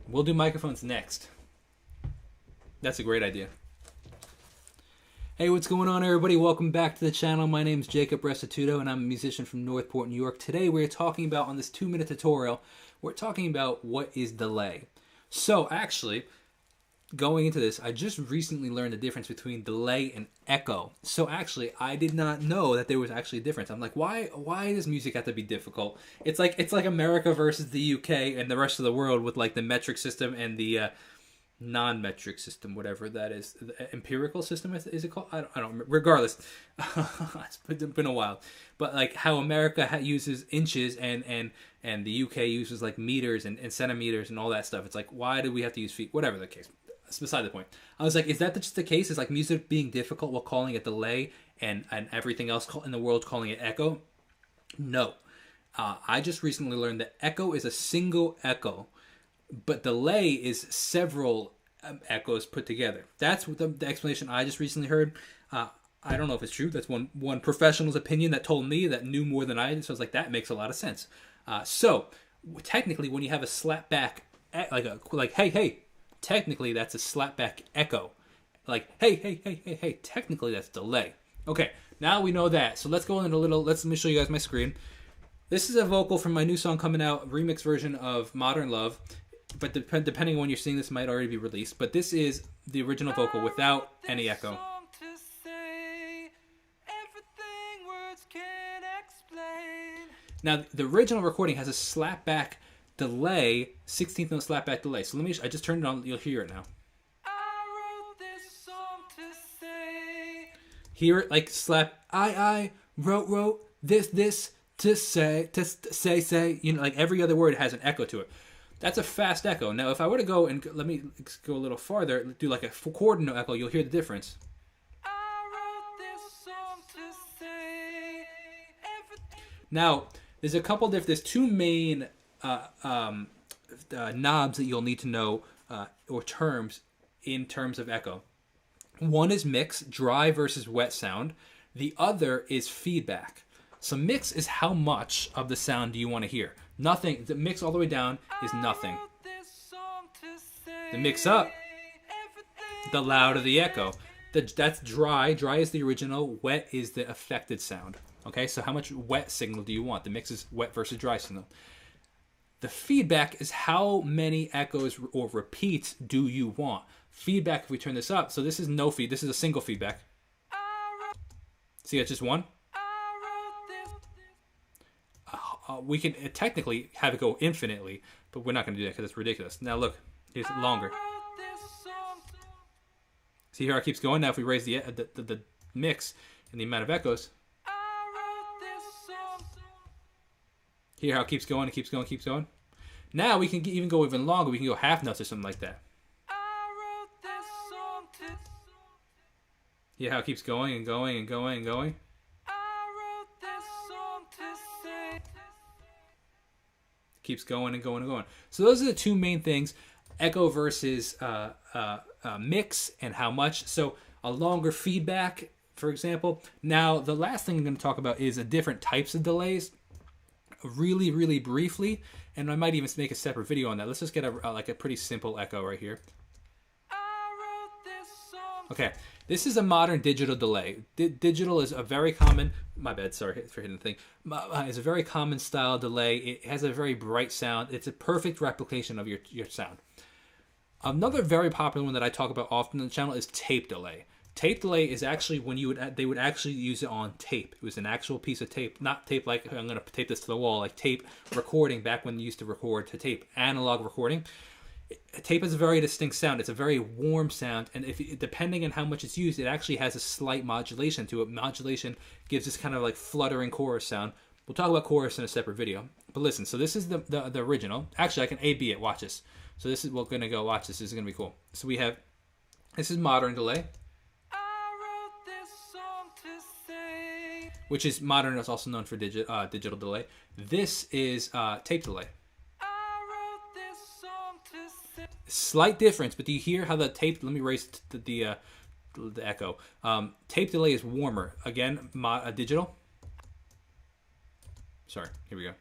We'll do microphones next. That's a great idea. Hey, what's going on, everybody? Welcome back to the channel. My name is Jacob Restituto, and I'm a musician from Northport, New York. Today, we're talking about, on this 2-minute tutorial, we're talking about what is delay. So, actually, going into this, I just recently learned the difference between delay and echo. So, actually, I did not know that there was actually a difference. I'm like, why does music have to be difficult? It's like America versus the UK and the rest of the world with like the metric system and the non-metric system, whatever that is. The empirical system, is it called? I don't remember. Regardless, it's been a while. But like how America uses inches and the UK uses like meters and centimeters and all that stuff. It's like, why do we have to use feet? Whatever the case. It's beside the point. I was like, is that just the case? Is like music being difficult while calling it delay and everything else in the world calling it echo? No. I just recently learned that echo is a single echo, but delay is several echoes put together. That's what the explanation I just recently heard. I don't know if it's true. That's one professional's opinion that told me that knew more than I did. So I was like, that makes a lot of sense. So technically, when you have a slap back, like hey, technically that's a slap back echo. Like hey, technically that's delay. Okay, now we know that. So let's go into let me show you guys my screen. This is a vocal from my new song coming out, remix version of Modern Love. But depending on when you're seeing this, it might already be released. But this is the original vocal without any echo. Now, the original recording has a slapback delay, 16th note slapback delay. So I just turned it on. You'll hear it now. Hear it like slap. I wrote this to say. You know, like every other word has an echo to it. That's a fast echo. Now, if I were to go and let me go a little farther, do like a chord note echo, you'll hear the difference. Now, there's a couple there's two main knobs that you'll need to know, or terms in terms of echo. One is mix, dry versus wet sound. The other is feedback. So mix is how much of the sound do you want to hear. Nothing. The mix all the way down is nothing. The mix up, the louder the echo. That's dry. Dry is the original. Wet is the affected sound. Okay, so how much wet signal do you want? The mix is wet versus dry signal. The feedback is how many echoes or repeats do you want. Feedback, if we turn this up, so this is no feed. This is a single feedback. See, it's just one. We can technically have it go infinitely, but we're not going to do that because it's ridiculous. Now look, here's longer. See how it keeps going? Now if we raise the mix and the amount of echoes, hear how it keeps going, it keeps going, keeps going. Now we can even go even longer. We can go half notes or something like that. Yeah, how it keeps going and going and going and going. Keeps going and going and going. So those are the two main things: echo versus mix, and how much. So a longer feedback, for example. Now the last thing I'm going to talk about is different types of delays, really, really briefly, and I might even make a separate video on that. Let's just get a pretty simple echo right here. Okay, this is a modern digital delay. Digital is a very common, my bad, sorry for hitting the thing. It's a very common style delay. It has a very bright sound. It's a perfect replication of your sound. Another very popular one that I talk about often on the channel is tape delay. Tape delay is actually when they would actually use it on tape. It was an actual piece of tape, not tape like I'm going to tape this to the wall, like tape recording back when you used to record to tape, analog recording. Tape is a very distinct sound. It's a very warm sound, and depending on how much it's used, it actually has a slight modulation to it. Modulation gives this kind of like fluttering chorus sound. We'll talk about chorus in a separate video. But listen, so this is the original. Actually, I can A-B it. Watch this. So this is we're gonna go watch this. This is gonna be cool. So we have this is modern delay, which is modern. Is also known for digital delay. This is tape delay. Slight difference, but do you hear how the tape? Let me raise the echo. Tape delay is warmer. Again, digital. Sorry, here we go.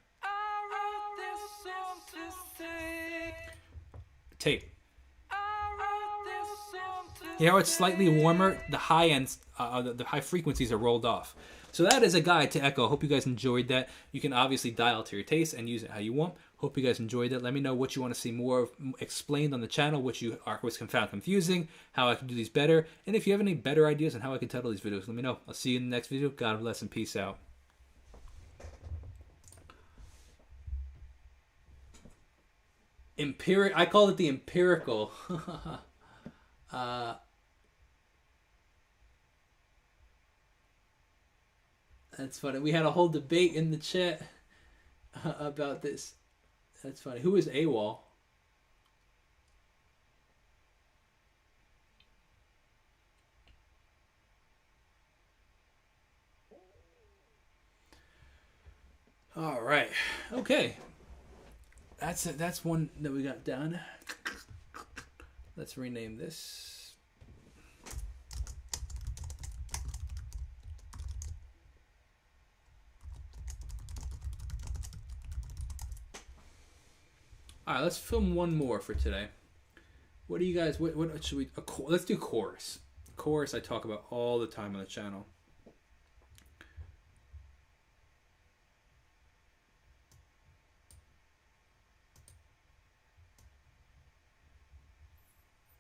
Tape. Hear how it's slightly warmer? The high ends, the high frequencies are rolled off. So that is a guide to echo. Hope you guys enjoyed that. You can obviously dial to your taste and use it how you want. Hope you guys enjoyed that. Let me know what you want to see more of explained on the channel, what you found confusing, how I can do these better, and if you have any better ideas on how I can title these videos, let me know. I'll see you in the next video. God bless and peace out. I call it the empirical. That's funny. We had a whole debate in the chat about this. That's funny. Who is AWOL? All right. Okay. That's it. That's one that we got done. Let's rename this. All right, let's film one more for today. What do you guys? What should we? Let's do chorus. Chorus I talk about all the time on the channel.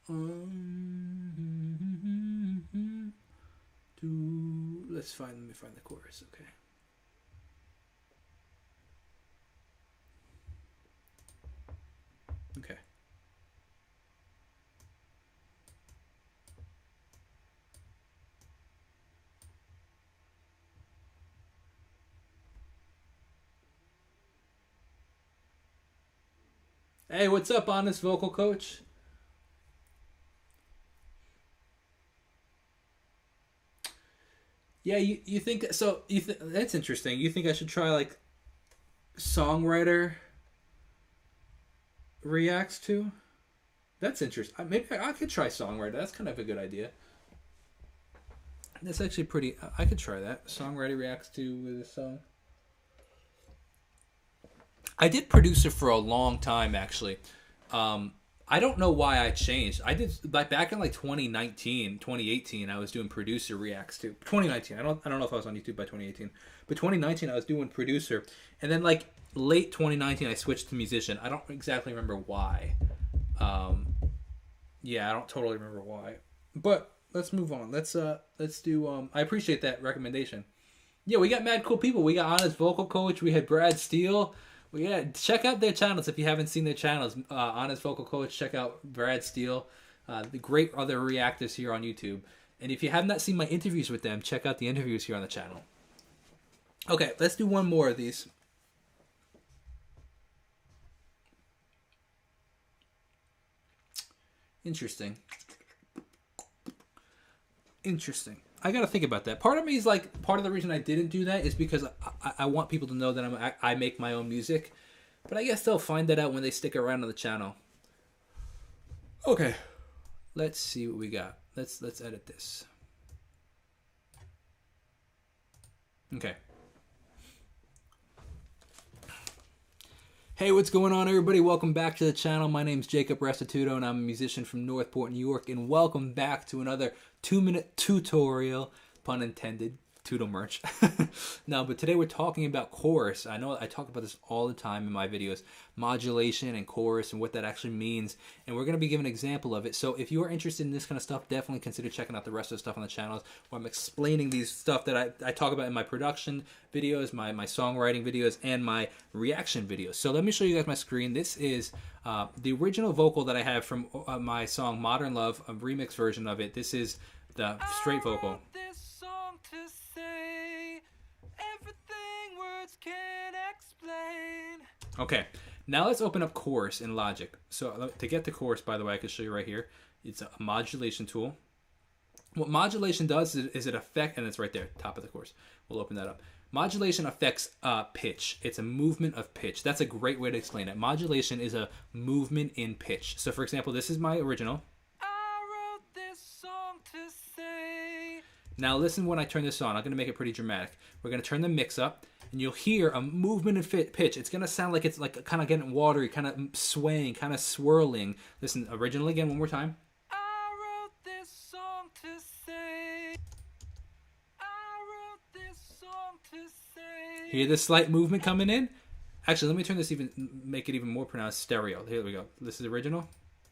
Let me find the chorus. Okay. Okay. Hey, what's up, Honest Vocal Coach? Yeah, you think so? That's interesting. You think I should try like songwriter reacts to? That's interesting. Maybe I could try songwriter. That's kind of a good idea. That's actually pretty. I could try that. Songwriter reacts to with a song. I did producer for a long time, actually. I don't know why I changed. I did like back in like 2019, 2018. I was doing producer reacts to 2019. I don't know if I was on YouTube by 2018, but 2019 I was doing producer, and then like late 2019 I switched to musician. I don't exactly remember why. Yeah, I don't totally remember why. But let's move on. Let's do. I appreciate that recommendation. Yeah, we got mad cool people. We got Honest Vocal Coach. We had Brad Steele. Well, yeah, check out their channels if you haven't seen their channels. Honest Vocal Coach, check out Brad Steele. The great other reactors here on YouTube. And if you have not seen my interviews with them, check out the interviews here on the channel. Okay, let's do one more of these. Interesting. I gotta think about that. Part of me is like, part of the reason I didn't do that is because I want people to know that I make my own music. But I guess they'll find that out when they stick around on the channel. Okay, let's see what we got. Let's edit this. Okay. Hey, what's going on, everybody? Welcome back to the channel. My name's Jacob Restituto, and I'm a musician from Northport, New York. And welcome back to another 2-minute tutorial, pun intended, Tuto merch. No, but today we're talking about chorus. I know I talk about this all the time in my videos, modulation and chorus and what that actually means. And we're going to be giving an example of it. So if you are interested in this kind of stuff, definitely consider checking out the rest of the stuff on the channels where I'm explaining these stuff that I talk about in my production videos, my songwriting videos, and my reaction videos. So let me show you guys my screen. This is the original vocal that I have from my song Modern Love, a remix version of it. This is the straight vocal. Okay, now let's open up chorus in Logic. So to get the chorus, by the way, I can show you right here. It's a modulation tool. What modulation does is it affects, and it's right there, top of the chorus. We'll open that up. Modulation affects pitch. It's a movement of pitch. That's a great way to explain it. Modulation is a movement in pitch. So for example, this is my original. I wrote this song to say. Now listen when I turn this on. I'm going to make it pretty dramatic. We're going to turn the mix up, and you'll hear a movement in pitch. It's going to sound like it's like kind of getting watery, kind of swaying, kind of swirling. Listen, original again one more time. I wrote this song to say. I wrote this song to say. Hear the slight movement coming in? Actually, let me turn this make it even more pronounced. Stereo. Here we go. This is original.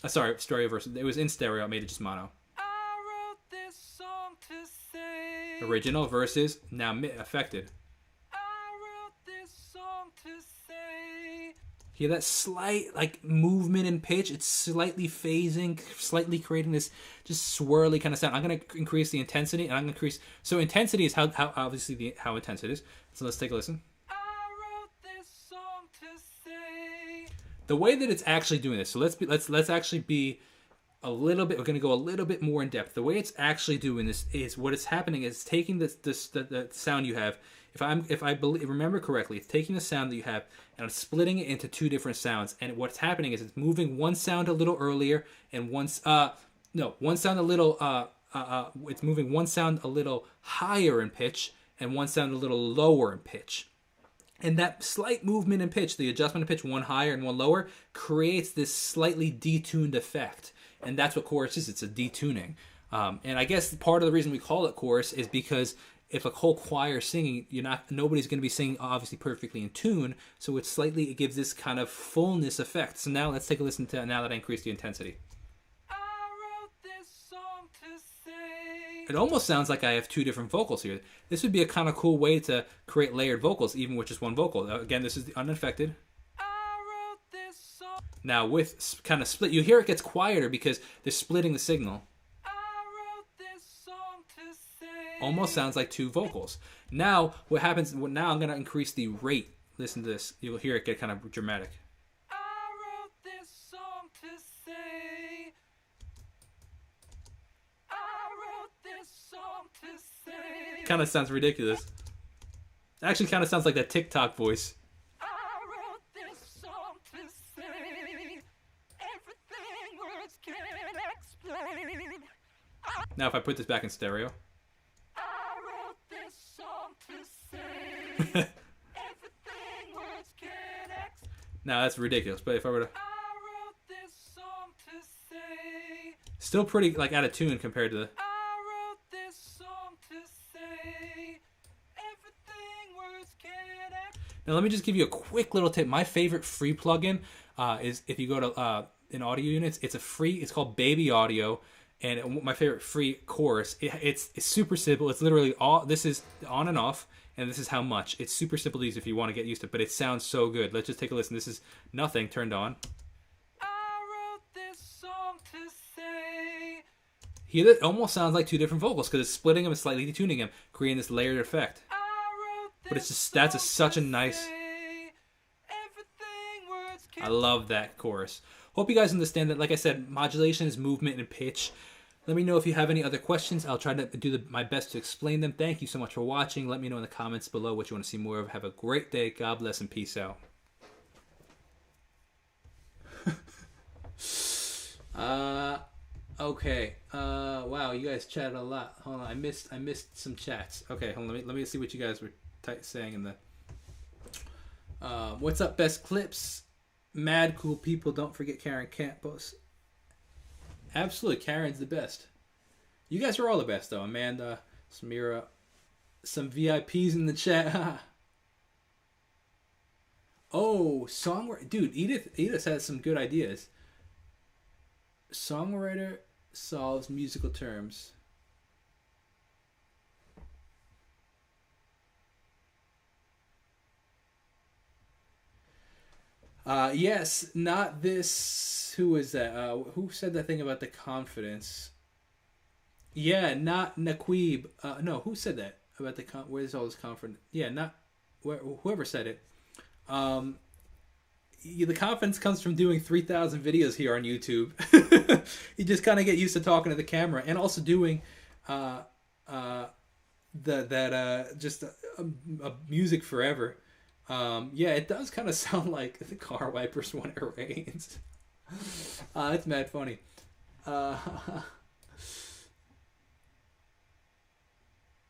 Sorry, stereo versus. It was in stereo. I made it just mono. I wrote this song to say. Original versus now affected. Hear that slight like movement in pitch? It's slightly phasing, slightly creating this just swirly kind of sound. I'm going to increase the intensity, and I'm going to increase. So intensity is how obviously how intense it is. So let's take a listen. I wrote this song to say. The way that it's actually doing this. So let's actually be a little bit. We're going to go a little bit more in depth. The way it's actually doing this is what is happening is taking the sound you have. If I remember correctly, it's taking the sound that you have and I'm splitting it into two different sounds. And what's happening is it's moving one sound a little earlier and one sound a little it's moving one sound a little higher in pitch and one sound a little lower in pitch. And that slight movement in pitch, the adjustment of pitch, one higher and one lower, creates this slightly detuned effect. And that's what chorus is. It's a detuning. And I guess part of the reason we call it chorus is because if a whole choir is singing, nobody's going to be singing obviously perfectly in tune. So it gives this kind of fullness effect. So now let's take a listen to now that I increased the intensity. I It almost sounds like I have two different vocals here. This would be a kind of cool way to create layered vocals, even with just one vocal. Again, this is the unaffected. Now with kind of split, you hear it gets quieter because they're splitting the signal. Almost sounds like two vocals. Now what happens? Now I'm gonna increase the rate. Listen to this. You'll hear it get kind of dramatic. Kind of sounds ridiculous. It actually kind of sounds like that TikTok voice. I wrote this song to say everything words can't explain. Now if I put this back in stereo. I wrote this song to say everything words can't explain. Now that's ridiculous, but if I were to... I wrote this song to say... Still pretty like out of tune compared to the... Now let me just give you a quick little tip. My favorite free plugin is if you go to in audio units. It's a free. It's called Baby Audio, and my favorite free chorus. It's super simple. It's literally all. This is on and off, and this is how much. It's super simple to use if you want to get used to it. But it sounds so good. Let's just take a listen. This is nothing turned on. I wrote this song to say. Hear that? It almost sounds like two different vocals because it's splitting them and slightly detuning them, creating this layered effect. But it's just such a nice. I love that chorus. Hope you guys understand that. Like I said, modulation is movement and pitch. Let me know if you have any other questions. I'll try to do my best to explain them. Thank you so much for watching. Let me know in the comments below what you want to see more of. Have a great day. God bless and peace out. Okay. Wow, you guys chatted a lot. Hold on, I missed some chats. Okay, hold on. Let me see what you guys were saying in the what's up, best clips, mad cool people. Don't forget Karen Campos. Absolutely, Karen's the best. You guys are all the best though. Amanda, Samira, some VIPs in the chat. Oh, songwriter, dude. Edith has some good ideas. Songwriter solves musical terms. Yes, not this. Who is that? Who said that thing about the confidence? Yeah, not Naquib. No, who said that about the where's all this confidence? Yeah, not whoever said it. The confidence comes from doing 3,000 videos here on YouTube. You just kind of get used to talking to the camera and also doing just music forever. Yeah, it does kind of sound like the car wipers when it rains. It's mad funny.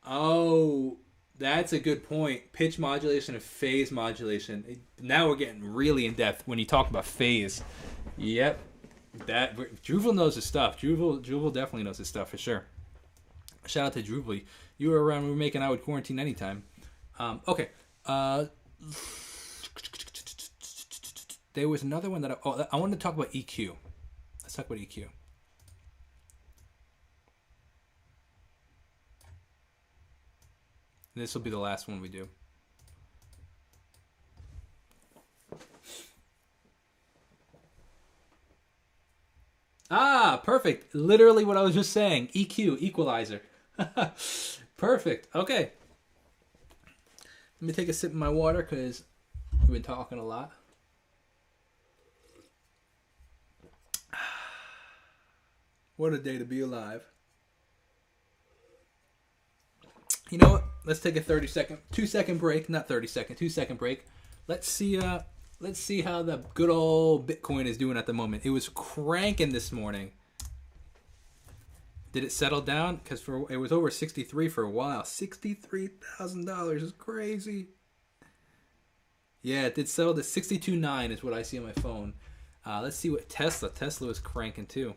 Oh, that's a good point. Pitch modulation and phase modulation. Now we're getting really in depth when you talk about phase. Yep, that Druval knows his stuff. Druval definitely knows his stuff for sure. Shout out to Druval. You were around. We were making out with Quarantine anytime. Okay. There was another one that I wanted to talk about EQ. Let's talk about EQ. And this will be the last one we do. Ah, perfect. Literally what I was just saying. EQ, equalizer. Perfect. Okay. Let me take a sip of my water because we've been talking a lot. What a day to be alive. You know what? Let's take a 2-second break. Not 30-second, 2-second break. Let's see how the good old Bitcoin is doing at the moment. It was cranking this morning. Did it settle down? Because it was over 63 for a while. $63,000 is crazy. Yeah, it did settle to 62.9 is what I see on my phone. Let's see what Tesla was cranking too.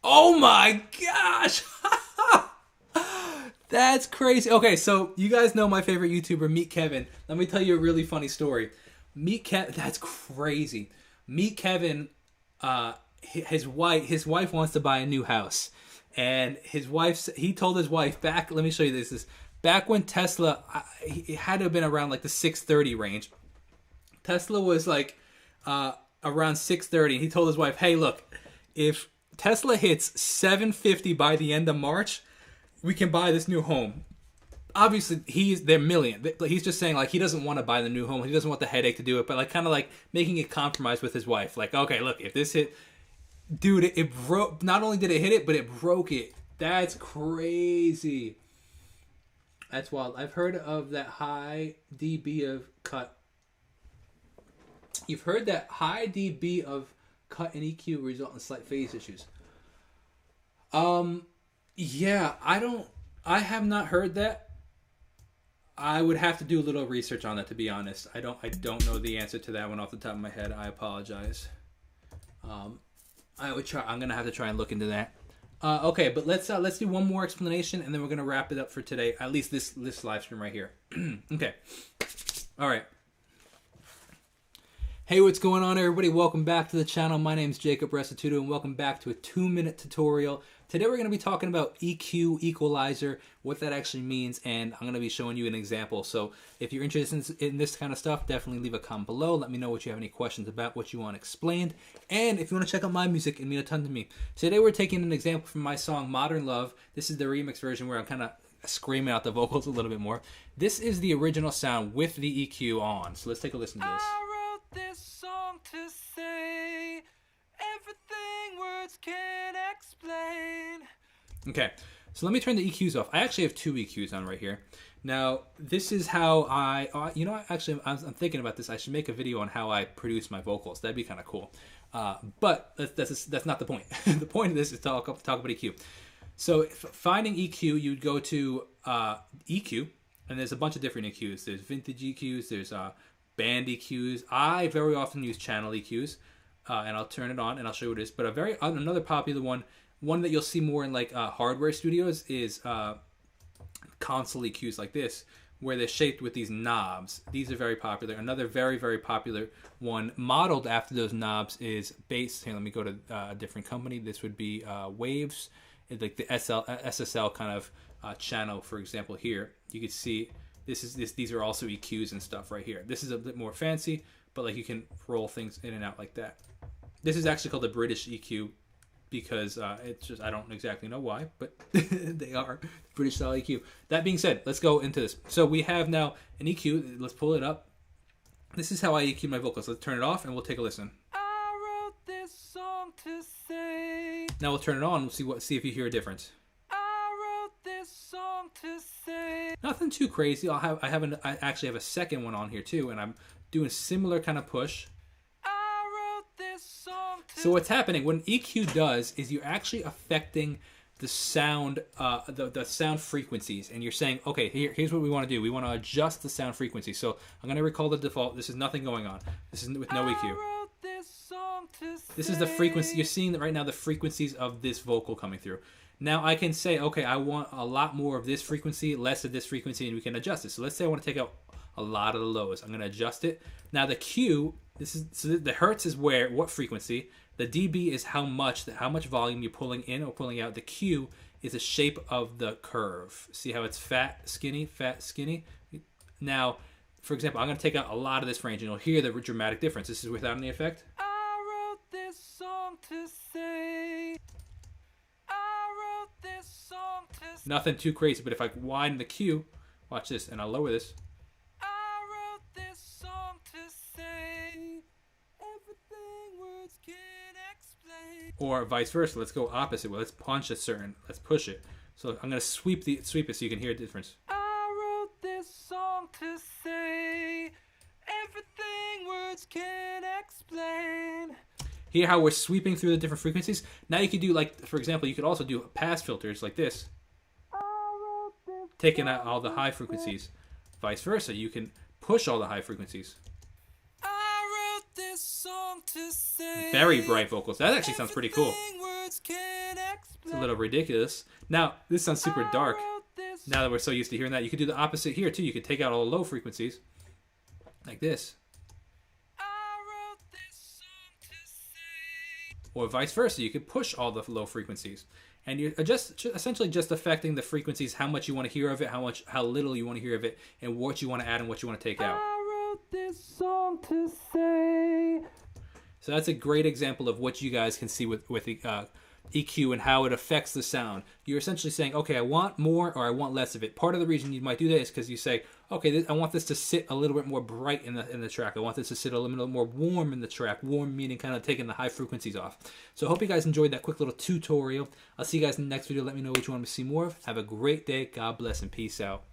Oh my gosh! That's crazy. Okay, so you guys know my favorite YouTuber, Meet Kevin. Let me tell you a really funny story. Meet Kevin, that's crazy. Meet Kevin, his wife wants to buy a new house, And he told his wife back. Let me show you this. Back when Tesla, it had to have been around like the 630 range. Tesla was like around 630. And he told his wife, "Hey, look, if Tesla hits 750 by the end of March, we can buy this new home." Obviously, they're million. He's just saying like he doesn't want to buy the new home. He doesn't want the headache to do it, but like kind of like making a compromise with his wife. Like, okay, look, if this hit, dude, it broke. Not only did it hit it, but it broke it. That's crazy. That's wild. I've heard of that high dB of cut. You've heard that high dB of cut and EQ result in slight phase issues. Yeah, I have not heard that. I would have to do a little research on that, to be honest. I don't know the answer to that one off the top of my head. I apologize. I would try. I'm gonna have to try and look into that. Okay, but let's do one more explanation, and then we're gonna wrap it up for today. At least this live stream right here. Okay. All right. Hey, what's going on, everybody? Welcome back to the channel. My name's Jacob Restituto, and welcome back to a 2-minute tutorial. Today we're going to be talking about EQ, equalizer, what that actually means, and I'm going to be showing you an example. So if you're interested in this kind of stuff, definitely leave a comment below. Let me know what you have any questions about, what you want explained. And if you want to check out my music, it means a ton to me. Today we're taking an example from my song Modern Love. This is the remix version where I'm kind of screaming out the vocals a little bit more. This is the original sound with the EQ on. So let's take a listen to this. I wrote this song to say everything words can't explain. Okay, so let me turn the EQs off. I actually have 2 EQs on right here. Now, this is how actually, I'm thinking about this. I should make a video on how I produce my vocals. That'd be kind of cool. But that's not the point. The point of this is to talk about EQ. So finding EQ, you'd go to EQ, and there's a bunch of different EQs. There's vintage EQs, there's band EQs. I very often use channel EQs, and I'll turn it on and I'll show you what it is. But another popular one that you'll see more in like hardware studios is console EQs like this, where they're shaped with these knobs. These are very popular. Another very, very popular one modeled after those knobs is bass. Here, let me go to a different company. This would be Waves. It's like the SSL kind of channel, for example. Here you can see these are also EQs and stuff right here. This is a bit more fancy, but like you can roll things in and out like that. This is actually called the British EQ because it's just, I don't exactly know why, but they are British style EQ. That being said, let's go into this. So we have now an EQ. Let's pull it up. This is how I EQ my vocals. Let's turn it off and we'll take a listen. I wrote this song to say. Now we'll turn it on. We'll see if you hear a difference. I wrote this song to say. Nothing too crazy. I actually have a second one on here too, and I'm doing similar kind of push. So what's happening, what an EQ does is you're actually affecting the sound, the sound frequencies, and you're saying, okay, here's what we want to do. We want to adjust the sound frequency. So I'm going to recall the default. This is nothing going on. This is with no EQ. This is the frequency. You're seeing that right now, the frequencies of this vocal coming through. Now I can say, okay, I want a lot more of this frequency, less of this frequency, and we can adjust it. So let's say I want to take out a lot of the lows. I'm going to adjust it. Now the Q, so the hertz is what frequency. The dB is how much volume you're pulling in or pulling out. The Q is the shape of the curve. See how it's fat, skinny, fat, skinny? Now, for example, I'm going to take out a lot of this range, and you'll hear the dramatic difference. This is without any effect. I wrote this song to say. I wrote this song to say. Nothing too crazy, but if I widen the Q, watch this, and I'll lower this. I wrote this song to say. Everything words can't explain. Or vice versa. Let's go opposite. Well, let's punch let's push it. So I'm going to sweep it so you can hear the difference. I wrote this song to say everything words can't explain. Hear how we're sweeping through the different frequencies? Now you could do, like, for example, you could also do pass filters like this. Taking out all the high frequencies. Vice versa. You can push all the high frequencies. Very bright vocals. That actually sounds pretty cool. It's a little ridiculous. Now, this sounds super dark. Now that we're so used to hearing that, you could do the opposite here too. You could take out all the low frequencies. Like this. or vice versa. You could push all the low frequencies, and you're essentially just affecting the frequencies, how much you want to hear of it, how little you want to hear of it, and what you want to add and what you want to take out. I wrote this song to say. So that's a great example of what you guys can see with EQ and how it affects the sound. You're essentially saying, okay, I want more or I want less of it. Part of the reason you might do that is because you say, okay, I want this to sit a little bit more bright in the track. I want this to sit a little bit more warm in the track. Warm meaning kind of taking the high frequencies off. So I hope you guys enjoyed that quick little tutorial. I'll see you guys in the next video. Let me know what you want to see more of. Have a great day. God bless and peace out.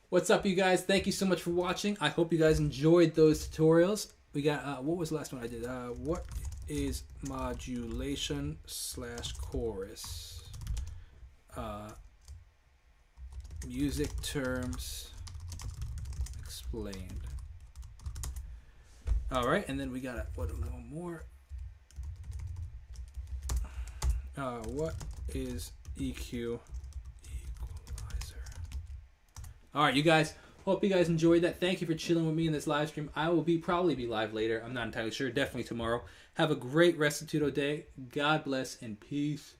What's up, you guys? Thank you so much for watching. I hope you guys enjoyed those tutorials. We got, what was the last one I did? What is modulation / chorus? Music terms explained. All right, and then we got one more. What is EQ? All right, you guys. Hope you guys enjoyed that. Thank you for chilling with me in this live stream. I will probably be live later. I'm not entirely sure. Definitely tomorrow. Have a great Restituto day. God bless and peace.